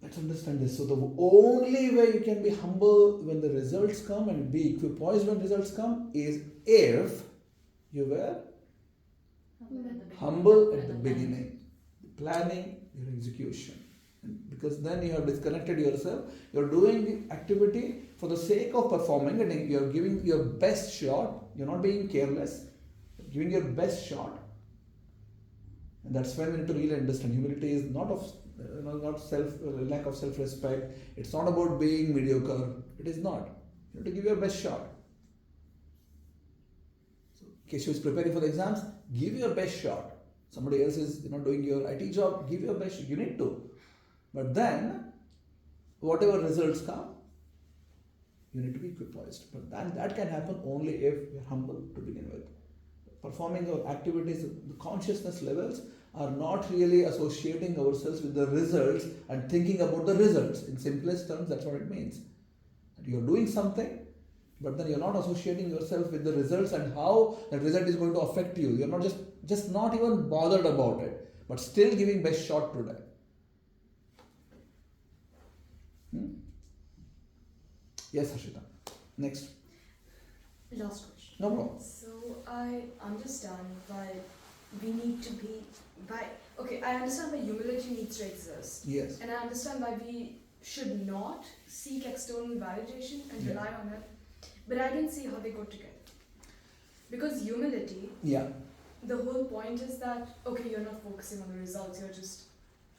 let's understand this. So the only way you can be humble when the results come and be equipoised when results come is if you were humble at the beginning, planning, your execution. Because then you have disconnected yourself. You're doing activity for the sake of performing and you're giving your best shot. You're not being careless. You're giving your best shot. And that's when we need to really understand. Humility is not lack of self-respect. It's not about being mediocre. It is not. You have to give your best shot. So, Keshu is preparing for the exams. Give your best shot. Somebody else is doing your IT job. Give your best. You need to. But then, whatever results come, you need to be equipoised. But that can happen only if you're humble to begin with. Performing our activities, the consciousness levels are not really associating ourselves with the results and thinking about the results. In simplest terms, that's what it means. That you're doing something, but then you're not associating yourself with the results and how that result is going to affect you. You're not just not even bothered about it, but still giving best shot today. Yes, Harshita. Next. Last question. No problem. So I understand why we need to be I understand why humility needs to exist. Yes. And I understand why we should not seek external validation and rely on it. But I don't see how they go together. Because humility, the whole point is that, okay, you're not focusing on the results, you're just,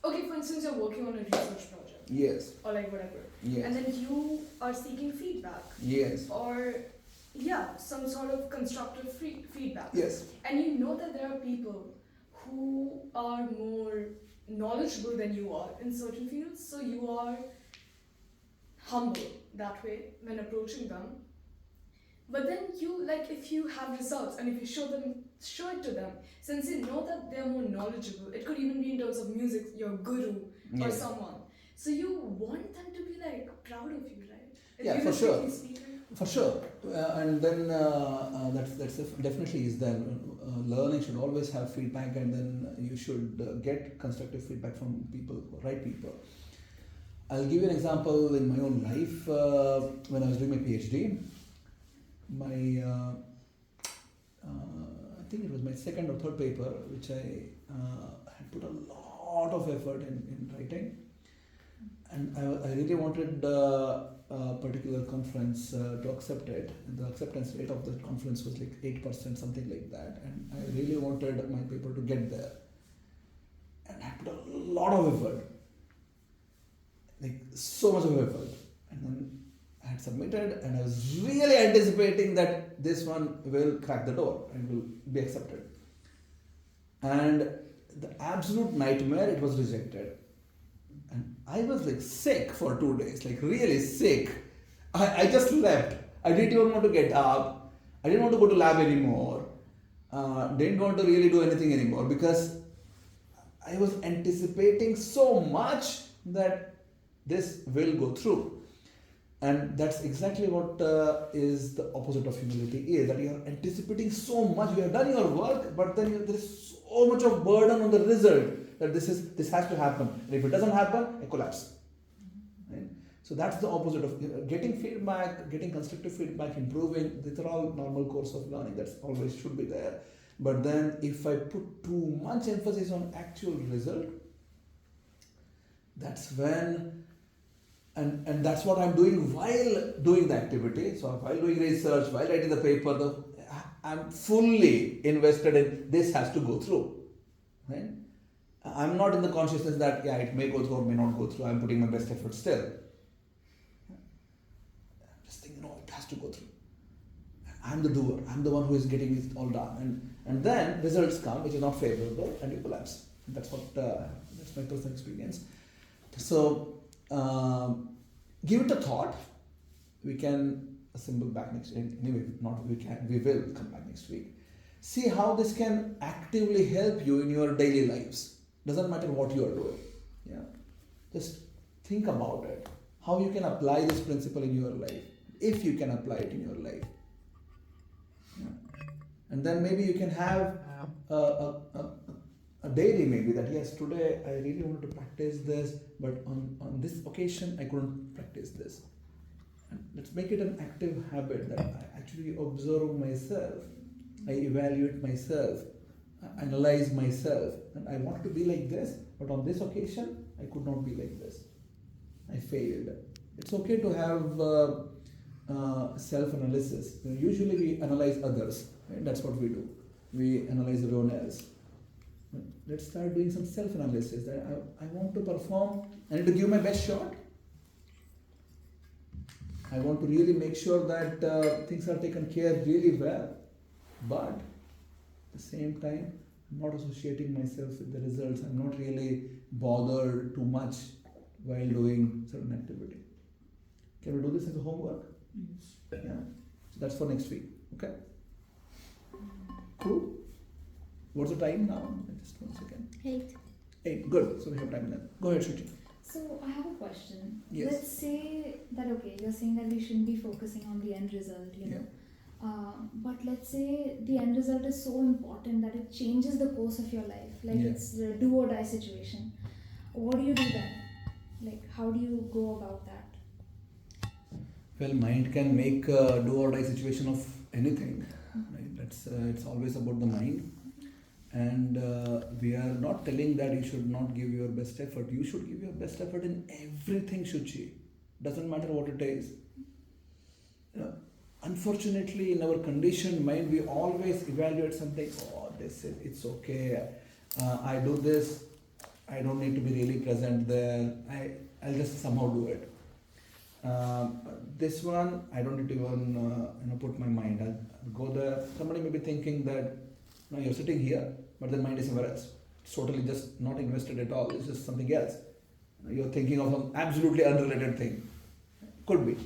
okay, for instance, you're working on a research project. Yes. Or like whatever. Yes. And then you are seeking feedback. Yes. Or, some sort of constructive feedback. Yes. And you know that there are people who are more knowledgeable than you are in certain fields, so you are humble that way when approaching them. But then if you have results and if you show it to them, since you know that they're more knowledgeable, it could even be in terms of music, your guru or someone. So you want them to be proud of you, right? For sure. For sure. And then that's definitely is there. Learning should always have feedback, and then you should get constructive feedback from people, right people. I'll give you an example in my own life. When I was doing my PhD, I think it was my second or third paper, which I had put a lot of effort in writing, and I really wanted a particular conference to accept it, and the acceptance rate of the conference was 8%, something like that, and I really wanted my paper to get there, and I put a lot of effort, so much of effort, and then I had submitted, and I was really anticipating that this one will crack the door and will be accepted, and the absolute nightmare, it was rejected. And I was sick for 2 days, really sick. I just left. I didn't even want to get up. I didn't want to go to lab anymore. Didn't want to really do anything anymore because I was anticipating so much that this will go through. And that's exactly what is the opposite of humility is, that you are anticipating so much, you have done your work, but then there is so much of burden on the result that this has to happen. And if it doesn't happen, a collapse. Right? So that's the opposite of getting feedback, getting constructive feedback, improving. These are all normal course of learning. That's always should be there. But then if I put too much emphasis on actual result, that's when, and that's what I'm doing while doing the activity. So while doing research, while writing the paper, I'm fully invested in this has to go through. Right? I'm not in the consciousness that it may go through or may not go through. I'm putting my best effort still. I'm just thinking, no, it has to go through. I'm the doer. I'm the one who is getting it all done. And then results come, which is not favorable, and you collapse. That's my personal experience. So give it a thought. We can assemble back next week. Anyway, we will come back next week. See how this can actively help you in your daily lives. Doesn't matter what you are doing. Yeah. Just think about it. How you can apply this principle in your life. If you can apply it in your life. Yeah. And then maybe you can have a daily maybe that yes, today I really wanted to practice this, but on this occasion I couldn't practice this. And let's make it an active habit that I actually observe myself, I evaluate myself, I analyze myself, and I want to be like this, but on this occasion I could not be like this. I failed. It's okay to have self-analysis. Usually we analyze others, right? That's what we do. We analyze everyone else. Let's start doing some self-analysis. That I want to perform, I need to give my best shot. I want to really make sure that things are taken care really well. But at the same time, I'm not associating myself with the results. I'm not really bothered too much while doing certain activity. Can we do this as a homework? Yes. Yeah. So that's for next week. Okay? Cool? What's the time now? Just 1 second. 8. 8. Good. So we have time then. Go ahead, Shruti. So I have a question. Yes. Let's say that you're saying that we shouldn't be focusing on the end result, you know. But let's say the end result is so important that it changes the course of your life. Like it's the do or die situation. What do you do then? Like how do you go about that? Well, mind can make a do or die situation of anything. Right? It's always about the mind. And we are not telling that you should not give your best effort. You should give your best effort in everything, Shuchi. Doesn't matter what it is. Unfortunately, in our conditioned mind, we always evaluate something. Oh, it's okay. I do this. I don't need to be really present there. I'll just somehow do it. This one, I don't need to even put my mind. I'll go there. Somebody may be thinking that you're sitting here, but the mind is somewhere else. It's totally just not invested at all. It's just something else. You're thinking of some absolutely unrelated thing. Could be.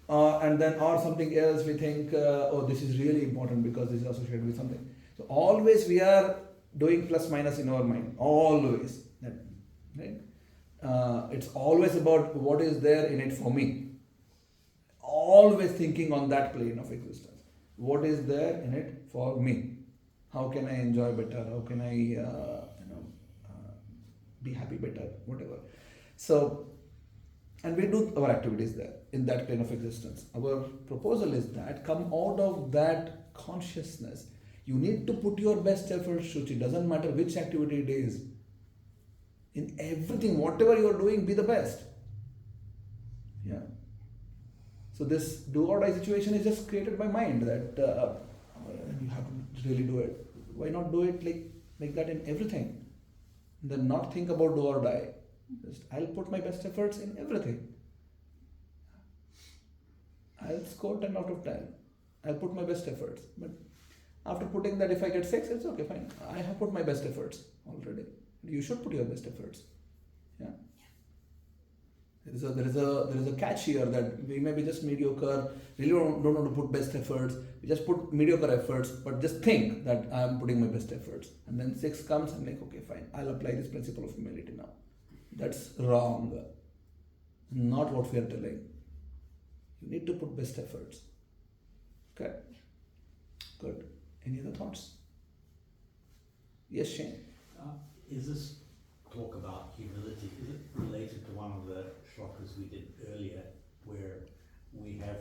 And then or something else we think, this is really important because this is associated with something. So always we are doing plus minus in our mind. Always. Right? It's always about what is there in it for me. Always thinking on that plane of existence. What is there in it for me? How can I enjoy better? How can I be happy better? Whatever. So, and we do our activities there, in that plane of existence. Our proposal is that come out of that consciousness. You need to put your best effort, Shuchi. Doesn't matter which activity it is. In everything, whatever you are doing, be the best. Yeah. So this do or die situation is just created by mind that you have to really do it. Why not do it like that in everything? Then not think about do or die. Just I'll put my best efforts in everything. I'll score 10 out of 10. I'll put my best efforts. But after putting that, if I get 6, it's okay, fine. I have put my best efforts already. You should put your best efforts. Yeah. There is a catch here that we may be just mediocre, really don't want to put best efforts. We just put mediocre efforts, but just think that I am putting my best efforts. And then 6 comes and okay, fine, I'll apply this principle of humility now. That's wrong. Not what we are telling. You need to put best efforts. Okay? Good. Any other thoughts? Yes, Shane? Is this talk about humility, is it related to one of the shlokas we did earlier, where we have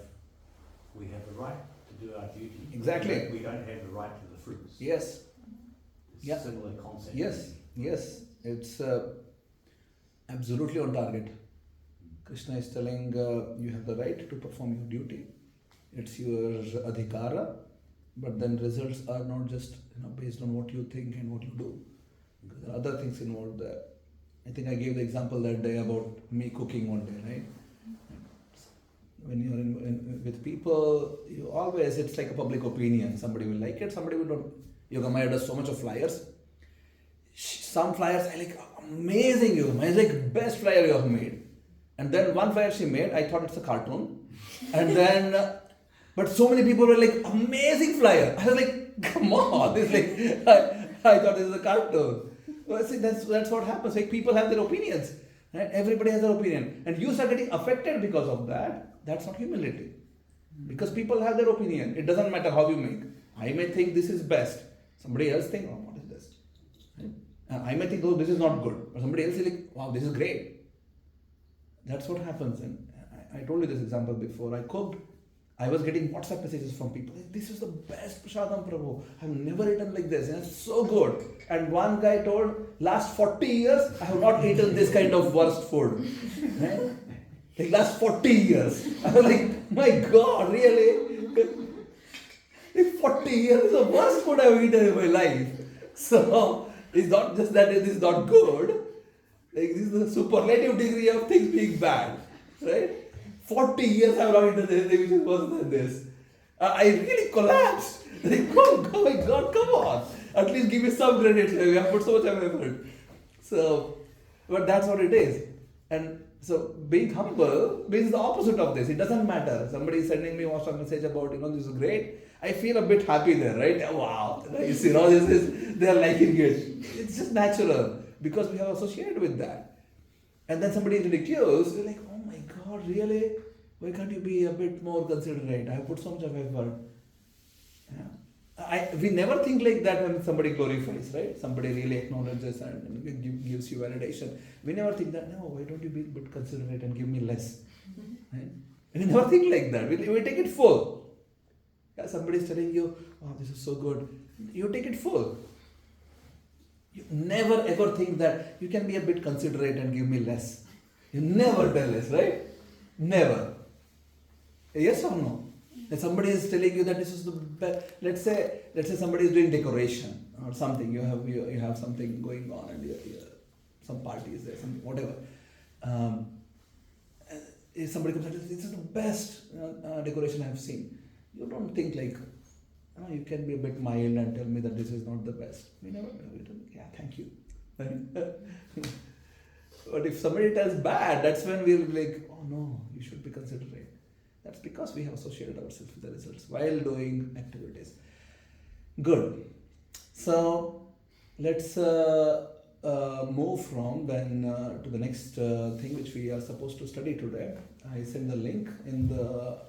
the right to do our duty? Exactly. We don't have the right to the fruits. Yes. It's Yeah. a similar concept. Yes. Yes. It's absolutely on target. Krishna is telling you have the right to perform your duty. It's your adhikara, but then results are not just based on what you think and what you do. Because there are other things involved there. I think I gave the example that day about me cooking one day, right? When you're with people, you always, it's like a public opinion. Somebody will like it, somebody will not. Yogamaya does so much of flyers. Some flyers I like, amazing Yogamaya, it's like best flyer you have made. And then one flyer she made, I thought it's a cartoon. And then, but so many people were like, amazing flyer. I was like, come on, this like, I thought this is a cartoon. Well, see, that's what happens. Like people have their opinions, right? Everybody has their opinion, and you start getting affected because of that. That's not humility, because people have their opinion. It doesn't matter how you make. I may think this is best. Somebody else think, oh, what is this? Right? I may think, oh, this is not good. But somebody else is like, wow, this is great. That's what happens. And I told you this example before. I cooked. I was getting WhatsApp messages from people. Like, this is the best prasadam, Prabhu. I've never eaten like this. And it's so good. And one guy told, last 40 years, I have not eaten this kind of worst food. Right? Like last 40 years. I was like, my God, really? Like 40 years is the worst food I've eaten in my life. So, it's not just that it is not good. Like, this is the superlative degree of things being bad. Right? 40 years I have not eaten anything which is worse than this. I really collapsed. Like, oh my God, come on. At least give me some credit. We have put so much effort. So, but that's what it is. And so being humble means the opposite of this. It doesn't matter. Somebody is sending me WhatsApp message about, this is great. I feel a bit happy there, right? Wow. You see, they are liking it. It's just natural because we have associated with that. And then somebody is ridiculous. You're like, oh my God, really? Why can't you be a bit more considerate? I have put so much of effort. Yeah. We never think like that when somebody glorifies, right? Somebody really acknowledges and gives you validation. We never think that, no, why don't you be a bit considerate and give me less? Right? We never think like that. We take it full. Yeah, somebody is telling you, oh, this is so good. You take it full. You never ever think that you can be a bit considerate and give me less. You never tell us, right? Never. Yes or no? If somebody is telling you that this is the best, let's say somebody is doing decoration or something. You have something going on and some party is there, some whatever. If somebody comes and says, this is the best decoration I have seen, you don't think like, you can be a bit mild and tell me that this is not the best. We never do. Yeah, thank you. But if somebody tells bad, that's when we'll be like, oh no, you should be considerate. That's because we have associated ourselves with the results while doing activities. Good. So let's move from then to the next thing which we are supposed to study today. I sent the link in the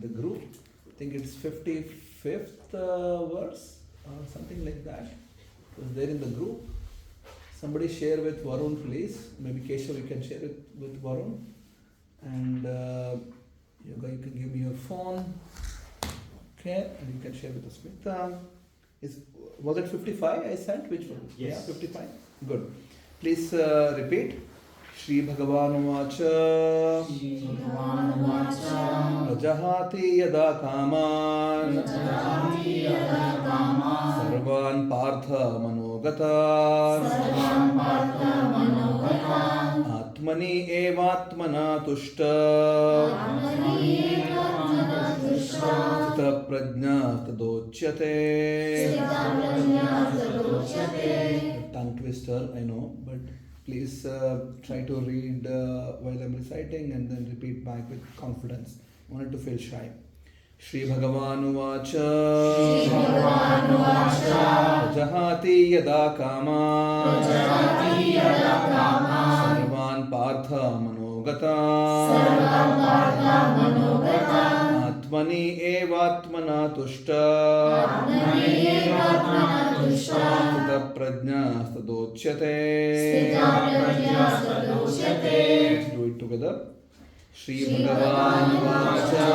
group. I think it's 55th verse or something like that. It was there in the group. Somebody share with Varun, please. Maybe Keshav, you can share it with Varun. And you can give me your phone. Okay, and you can share with us. Was it 55 I sent? Which one? Yes. Yeah, 55. Good. Please repeat. Shri Bhagavan Vacha Rajahati Yada Kaman Sarvan Partha Manogata Atmani Evatmana Tushta Stitha Prajna Tadochyate. Tongue twister, I know, but please try to read while I'm reciting and then repeat back with confidence. I wanted to feel shy. Shri Bhagavan Vacha Jahati Yada Kama Sarvan Partha Manogata मनोगतान् आत्मनि एवात्मना तुष्टा स्थितप्रज्ञस्तदोच्यते. Let's do it together. Shri Bhagavan Vacha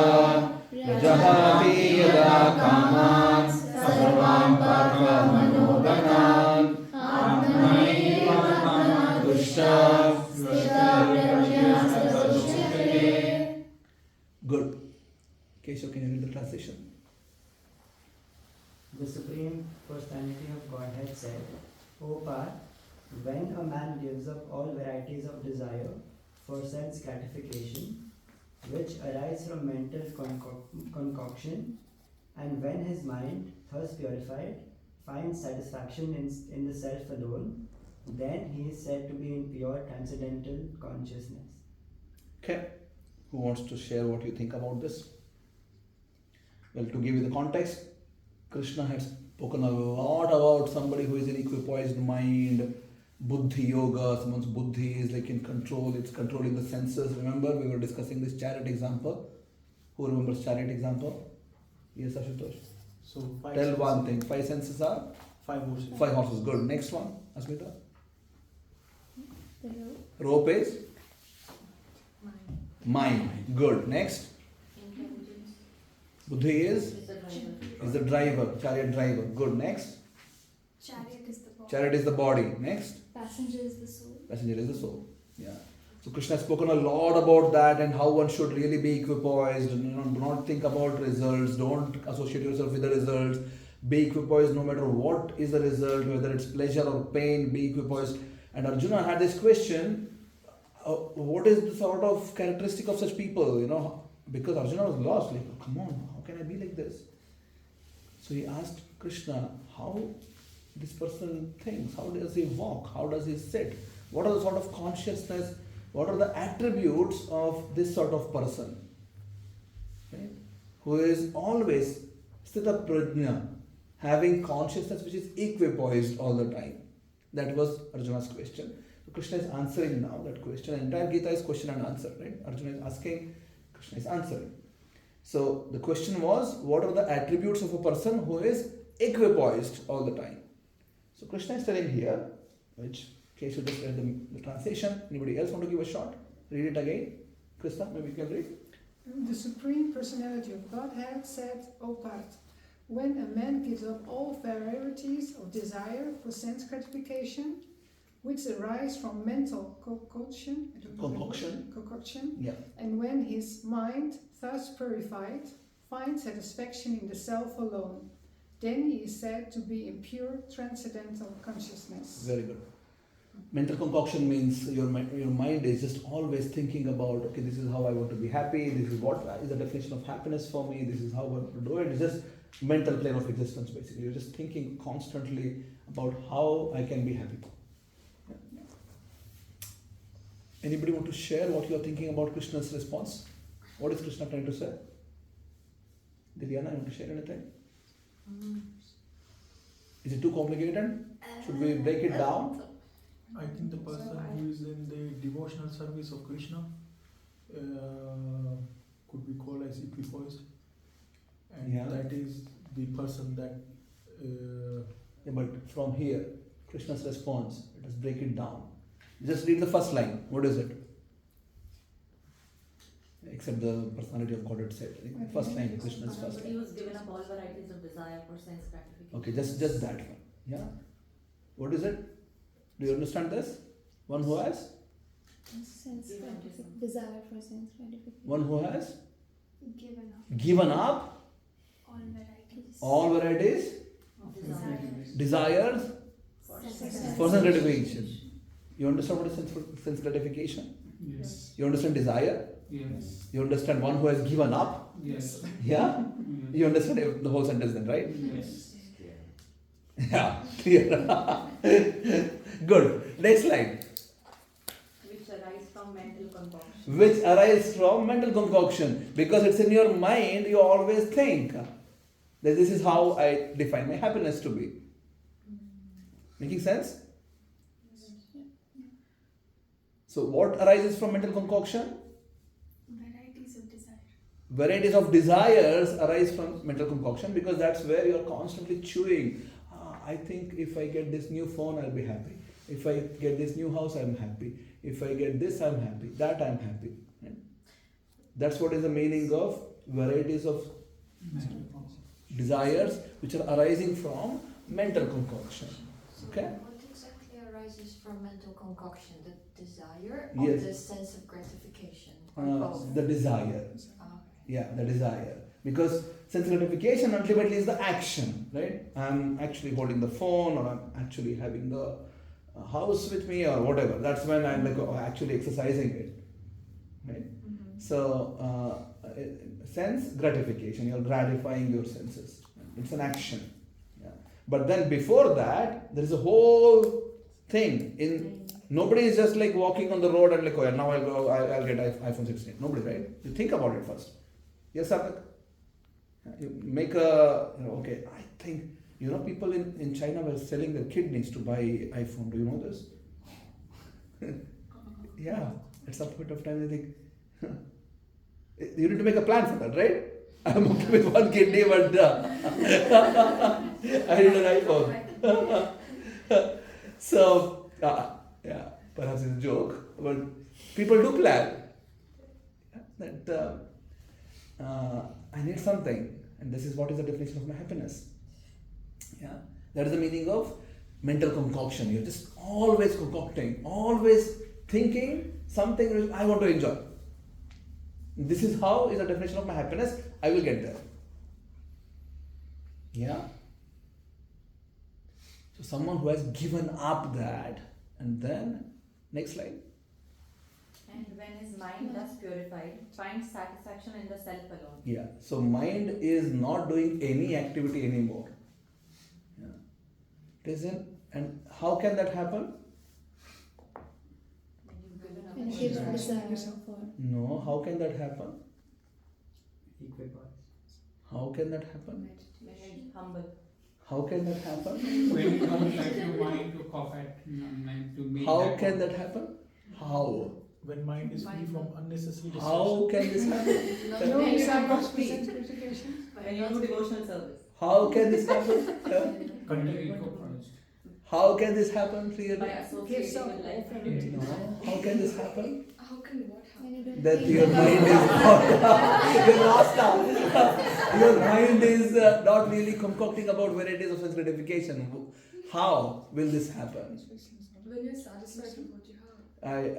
Jahati Yada Kaman Sarvam Partha Manogatan Tushta. Good. Keshav, can you read the translation? The Supreme Personality of Godhead said, O Parth, when a man gives up all varieties of desire for sense gratification, which arise from mental concoction, and when his mind, thus purified, finds satisfaction in the self alone, then he is said to be in pure transcendental consciousness. Okay. Who wants to share what you think about this? Well, to give you the context, Krishna has spoken a lot about somebody who is in equipoised mind, buddhi yoga. Someone's buddhi is like in control, it's controlling the senses. Remember, we were discussing this chariot example. Who remembers chariot example? Yes, Ashutosh. So Tell one thing. 5 senses are? 5 horses. 5 horses. Good. Next one, Asmita. The rope. Rope is? Mind. Good. Next. Intelligence. Buddhi is? Is the driver. Is the driver, chariot driver. Good. Next. Chariot is the body. Chariot is the body. Next. Passenger is the soul. Passenger is the soul. Yeah. So Krishna has spoken a lot about that and how one should really be equipoised. Do not think about results. Don't associate yourself with the results. Be equipoised no matter what is the result, whether it's pleasure or pain. Be equipoised. And Arjuna had this question: what is the sort of characteristic of such people? Because Arjuna was lost. Like, oh, come on, how can I be like this? So he asked Krishna how this person thinks. How does he walk? How does he sit? What are the sort of consciousness? What are the attributes of this sort of person? Right? Who is always Stitha Prajna, having consciousness which is equipoised all the time. That was Arjuna's question. So Krishna is answering now that question. The entire Gita is question and answer, right? Arjuna is asking, Krishna is answering. So the question was, what are the attributes of a person who is equipoised all the time? So Krishna is telling here, which Keshav just read the translation. Anybody else want to give a shot? Read it again. Krishna, maybe you can read. The Supreme Personality of Godhead said, O Parth, when a man gives up all varieties of desire for sense gratification, which arise from mental concoction, Yeah. and when his mind, thus purified, finds satisfaction in the self alone, then he is said to be in pure transcendental consciousness. Very good. Mental concoction means your mind is just always thinking about, okay, this is how I want to be happy, this is what is the definition of happiness for me, this is how I want to do it. It's just mental plane of existence basically. You're just thinking constantly about how I can be happy. Anybody want to share what you are thinking about Krishna's response? What is Krishna trying to say? Divyana, you want to share anything? Is it too complicated? Should we break it down? I think the person who is in the devotional service of Krishna could be called as equipoised, and that is the person that. But from here, Krishna's response, let us break it down. Just read the first line. What is it? Except the personality of Godhead said. First line, Krishna's first He line. was given up all varieties of desire for sense gratification. Okay, just that one. Yeah. What is it? Do you understand this? One who has? Sense gratification. Desire for sense gratification. One who has Given up given up all varieties. all varieties, desires for sense gratification. You understand what is sense gratification? Yes. You understand desire? Yes. You understand one who has given up? Yes. Yeah? You understand the whole sentence then, right? Yes. Yeah, clear. Good. Next line. Which arise from mental concoction. Which arise from mental concoction. Because it's in your mind, you always think that this is how I define my happiness to be. Making sense? So what arises from mental concoction? Varieties of desire. Varieties of desires arise from mental concoction, because that's where you're constantly chewing. I think if I get this new phone, I'll be happy. If I get this new house, I'm happy. If I get this, I'm happy. That I'm happy. Right? That's what is the meaning of varieties of desires which are arising from mental concoction. So Okay? what exactly arises from mental concoction? The desire Yes. or the sense of gratification? Or both? The desire. Ah, okay. Yeah, the desire. Because sense gratification ultimately is the action, right? I'm actually holding the phone, or I'm actually having the house with me, or whatever. That's when I'm like actually exercising it, right? Mhm. So sense gratification, you're gratifying your senses. It's an action. Yeah. But then before that, there is a whole thing. Nobody is just like walking on the road and like, oh, now I'll get iPhone 16. Nobody, right? You think about it first. Yes, Sarthak? You make okay, I think, people in China were selling their kidneys to buy iPhone. Do you know this? Yeah, at some point of time they think, you need to make a plan for that, right? I'm okay with one kidney, but I need an iPhone. So, yeah, perhaps it's a joke, but people do plan that I need something, and this is what is the definition of my happiness. Yeah, that is the meaning of mental concoction. You're just always concocting, always thinking something which I want to enjoy. This is how is the definition of my happiness. I will get there. Yeah. So someone who has given up that, and then next slide. And when his mind thus purified, finds satisfaction in the self alone. Yeah. So mind is not doing any activity anymore. Yeah. It isn't. And how can that happen? And it gives desire for. No. How can that happen? Equipoise. How can that happen? Made humble. How can that happen? When you don't let your mind to cough at, to make How that can that happen? How? When mind is free from unnecessary distraction. How can this happen? No desire for sense gratification. When you do devotional service. How can this happen? Continue equipoise. How can this happen By clearly? associating with life. No. How can this happen? How can what happen? When you don't That think your about mind it. is not you're lost now. Your mind is not really concocting about varieties of sense gratification. How will this happen? When you're satisfied with what you have.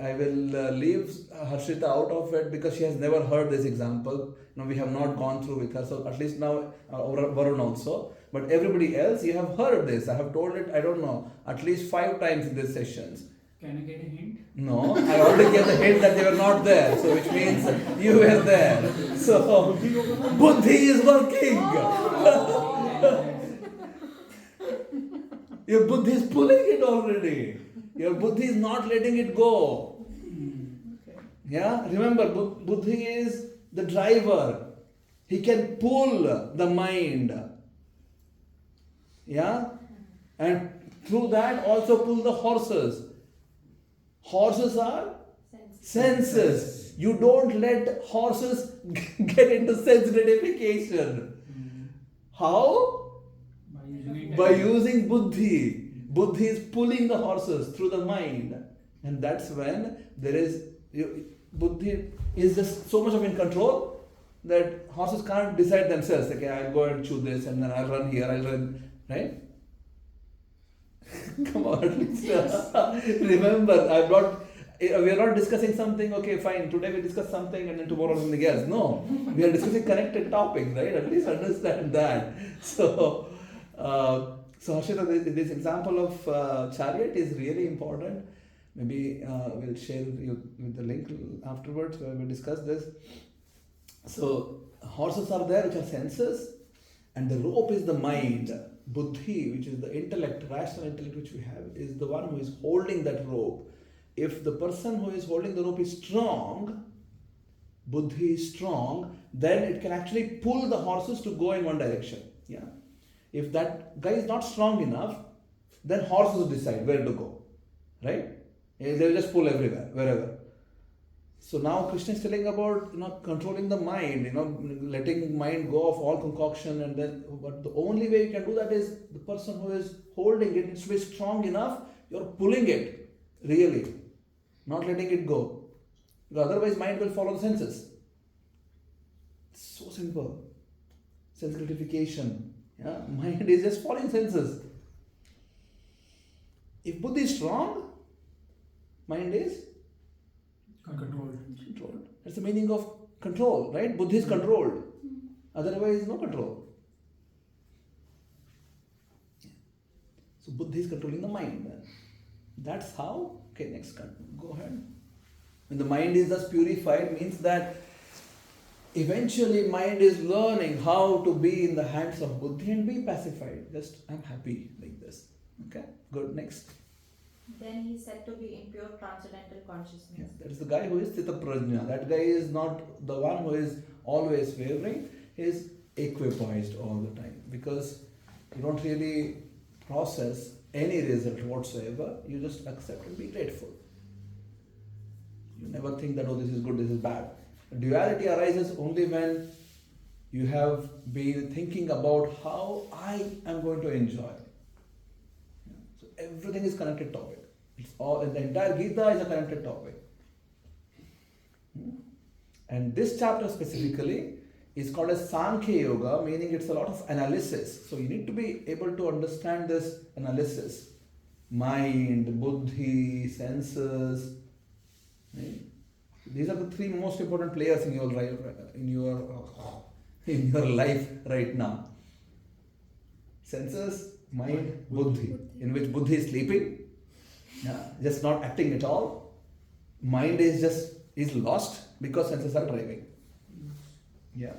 I will leave Harshita out of it because she has never heard this example. No, we have not gone through with her. So at least now, Varun also. But everybody else, you have heard this. I have told it, I don't know, at least 5 times in these sessions. Can I get a hint? No, I already gave the hint that they were not there. So which means you were there. So, Buddhi is working. Your Buddhi is pulling it already. Your Buddhi is not letting it go. Yeah, remember, Buddhi is the driver. He can pull the mind. Yeah, and through that also pull the horses. Horses are senses. You don't let horses get into sense gratification. How? By using Buddhi. Buddhi is pulling the horses through the mind. And that's when there is, Buddhi is just so much of in control that horses can't decide themselves. Okay, I'll go and chew this and then I'll run here, I'll run, right? Come on, remember, we are not discussing something, okay, fine, today we discuss something and then tomorrow something else. No, we are discussing connected topics, right? At least understand that. So Harshita, this example of chariot is really important. Maybe we'll share you with the link afterwards where we discuss this. So horses are there, which are senses, and the rope is the mind. Buddhi, which is the intellect, rational intellect which we have, is the one who is holding that rope. If the person who is holding the rope is strong, Buddhi is strong, then it can actually pull the horses to go in one direction. Yeah. If that guy is not strong enough, then horses decide where to go. Right? They will just pull everywhere, wherever. So now Krishna is telling about controlling the mind, letting mind go of all concoction, and then but the only way you can do that is the person who is holding it needs to be strong enough. You're pulling it really, not letting it go. Because otherwise mind will follow the senses. It's so simple. Sense gratification. Yeah? Mind is just following senses. If buddhi is strong, mind is Controlled. controlled. That's the meaning of control, right? Buddhi is controlled. Otherwise, no control. So buddhi is controlling the mind. Then. That's how. Okay, next. Go ahead. When the mind is thus purified, means that eventually mind is learning how to be in the hands of buddhi and be pacified. Just I'm happy like this. Okay, good. Next. Then he is said to be in pure transcendental consciousness. Yeah, that is the guy who is Stitha Prajna. That guy is not the one who is always wavering. He is equipoised all the time because you don't really process any result whatsoever. You just accept and be grateful. You never think that, oh, this is good, this is bad. Duality arises only when you have been thinking about how I am going to enjoy. So everything is connected topic. It's all, and the entire Gita is a connected topic. And this chapter specifically is called as Sankhya Yoga, meaning it's a lot of analysis. So you need to be able to understand this analysis. Mind, buddhi, senses. Right? These are the three most important players in your life, in your life right now. Senses, mind, buddhi. In which buddhi is sleeping, just not acting at all. Mind is lost because senses are driving. Yeah,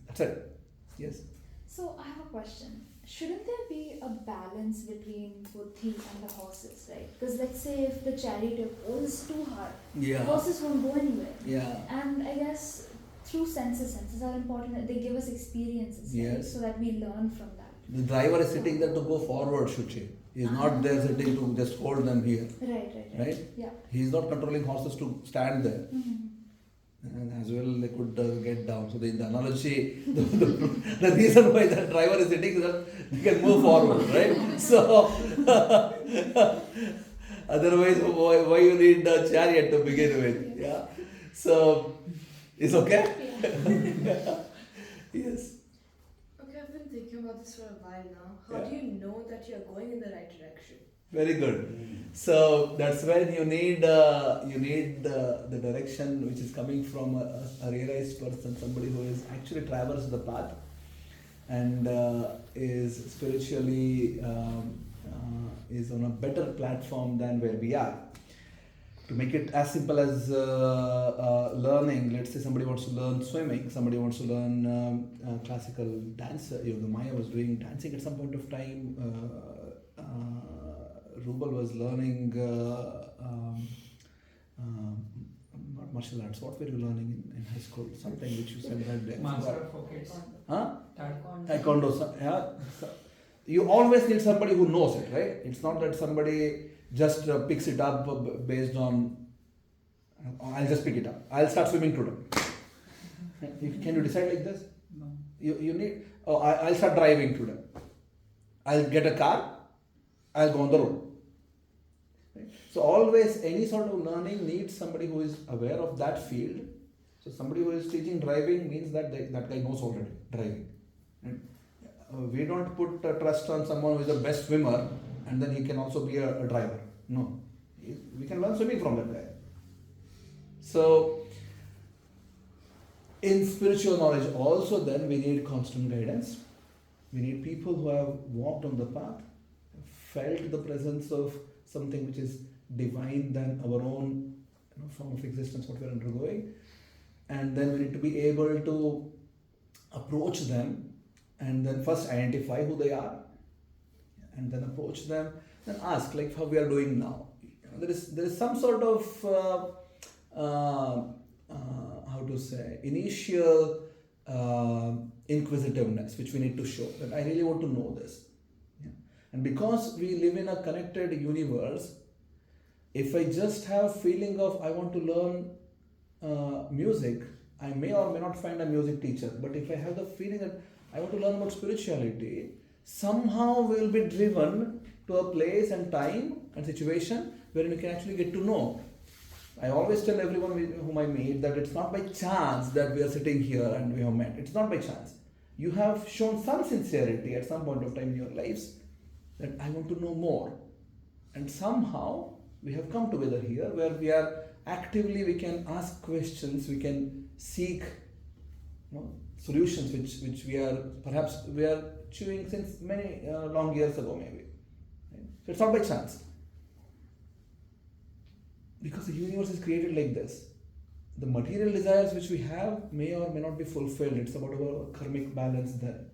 that's it. Yes. So I have a question. Shouldn't there be a balance between buddhi and the horses, right? Because let's say if the chariot pulls too hard, the horses won't go anywhere. Yeah. And I guess through senses are important. They give us experiences, right? Yes. So that we learn from that. The driver is sitting there to go forward, Shuchi. He is not there sitting to just hold them here. Right? Yeah. He is not controlling horses to stand there. Mm-hmm. And as well they could get down. So the analogy, the reason why the driver is sitting is that they can move forward, right? So otherwise why you need a chariot to begin with? Yeah. So it's okay? Yes. Okay, I've been thinking about this for a while now. How do you know that you're going in the right direction? Very good. So that's when you need the direction which is coming from a realized person, somebody who is actually traversed the path and is spiritually is on a better platform than where we are. To make it as simple as learning, let's say somebody wants to learn swimming, somebody wants to learn classical dance. Yoga Maya was doing dancing at some point of time. Rubal was learning not martial arts. What were you learning in high school? Something which you said that day. Martial art for kids. Huh? Taekwondo. Yeah. So you always need somebody who knows it, right? It's not that somebody just picks it up based on, I'll just pick it up. I'll start swimming today. Can you decide like this? No. You need, I'll start driving today. I'll get a car. I'll go on the road. Right? So always any sort of learning needs somebody who is aware of that field. So somebody who is teaching driving means that that guy knows already driving. Right? We don't put trust on someone who is the best swimmer and then he can also be a driver. No. We can learn swimming from that guy. So in spiritual knowledge also then we need constant guidance. We need people who have walked on the path, felt the presence of something which is divine than our own form of existence, what we are undergoing. And then we need to be able to approach them and then first identify who they are and then approach them, then ask like how we are doing now. There is some sort of how to say initial inquisitiveness which we need to show that I really want to know this. And because we live in a connected universe, If I just have feeling of I want to learn music, I may or may not find a music teacher. But if I have the feeling that I want to learn about spirituality, somehow we will be driven to a place and time and situation where you can actually get to know. I always tell everyone whom I meet that it's not by chance that we are sitting here and we have met. It's not by chance. You have shown some sincerity at some point of time in your lives that I want to know more. And somehow we have come together here where we are actively, we can ask questions, we can seek solutions which we are chewing since many long years ago maybe. Right? So it's not by chance. Because the universe is created like this. The material desires which we have may or may not be fulfilled. It's about our karmic balance there.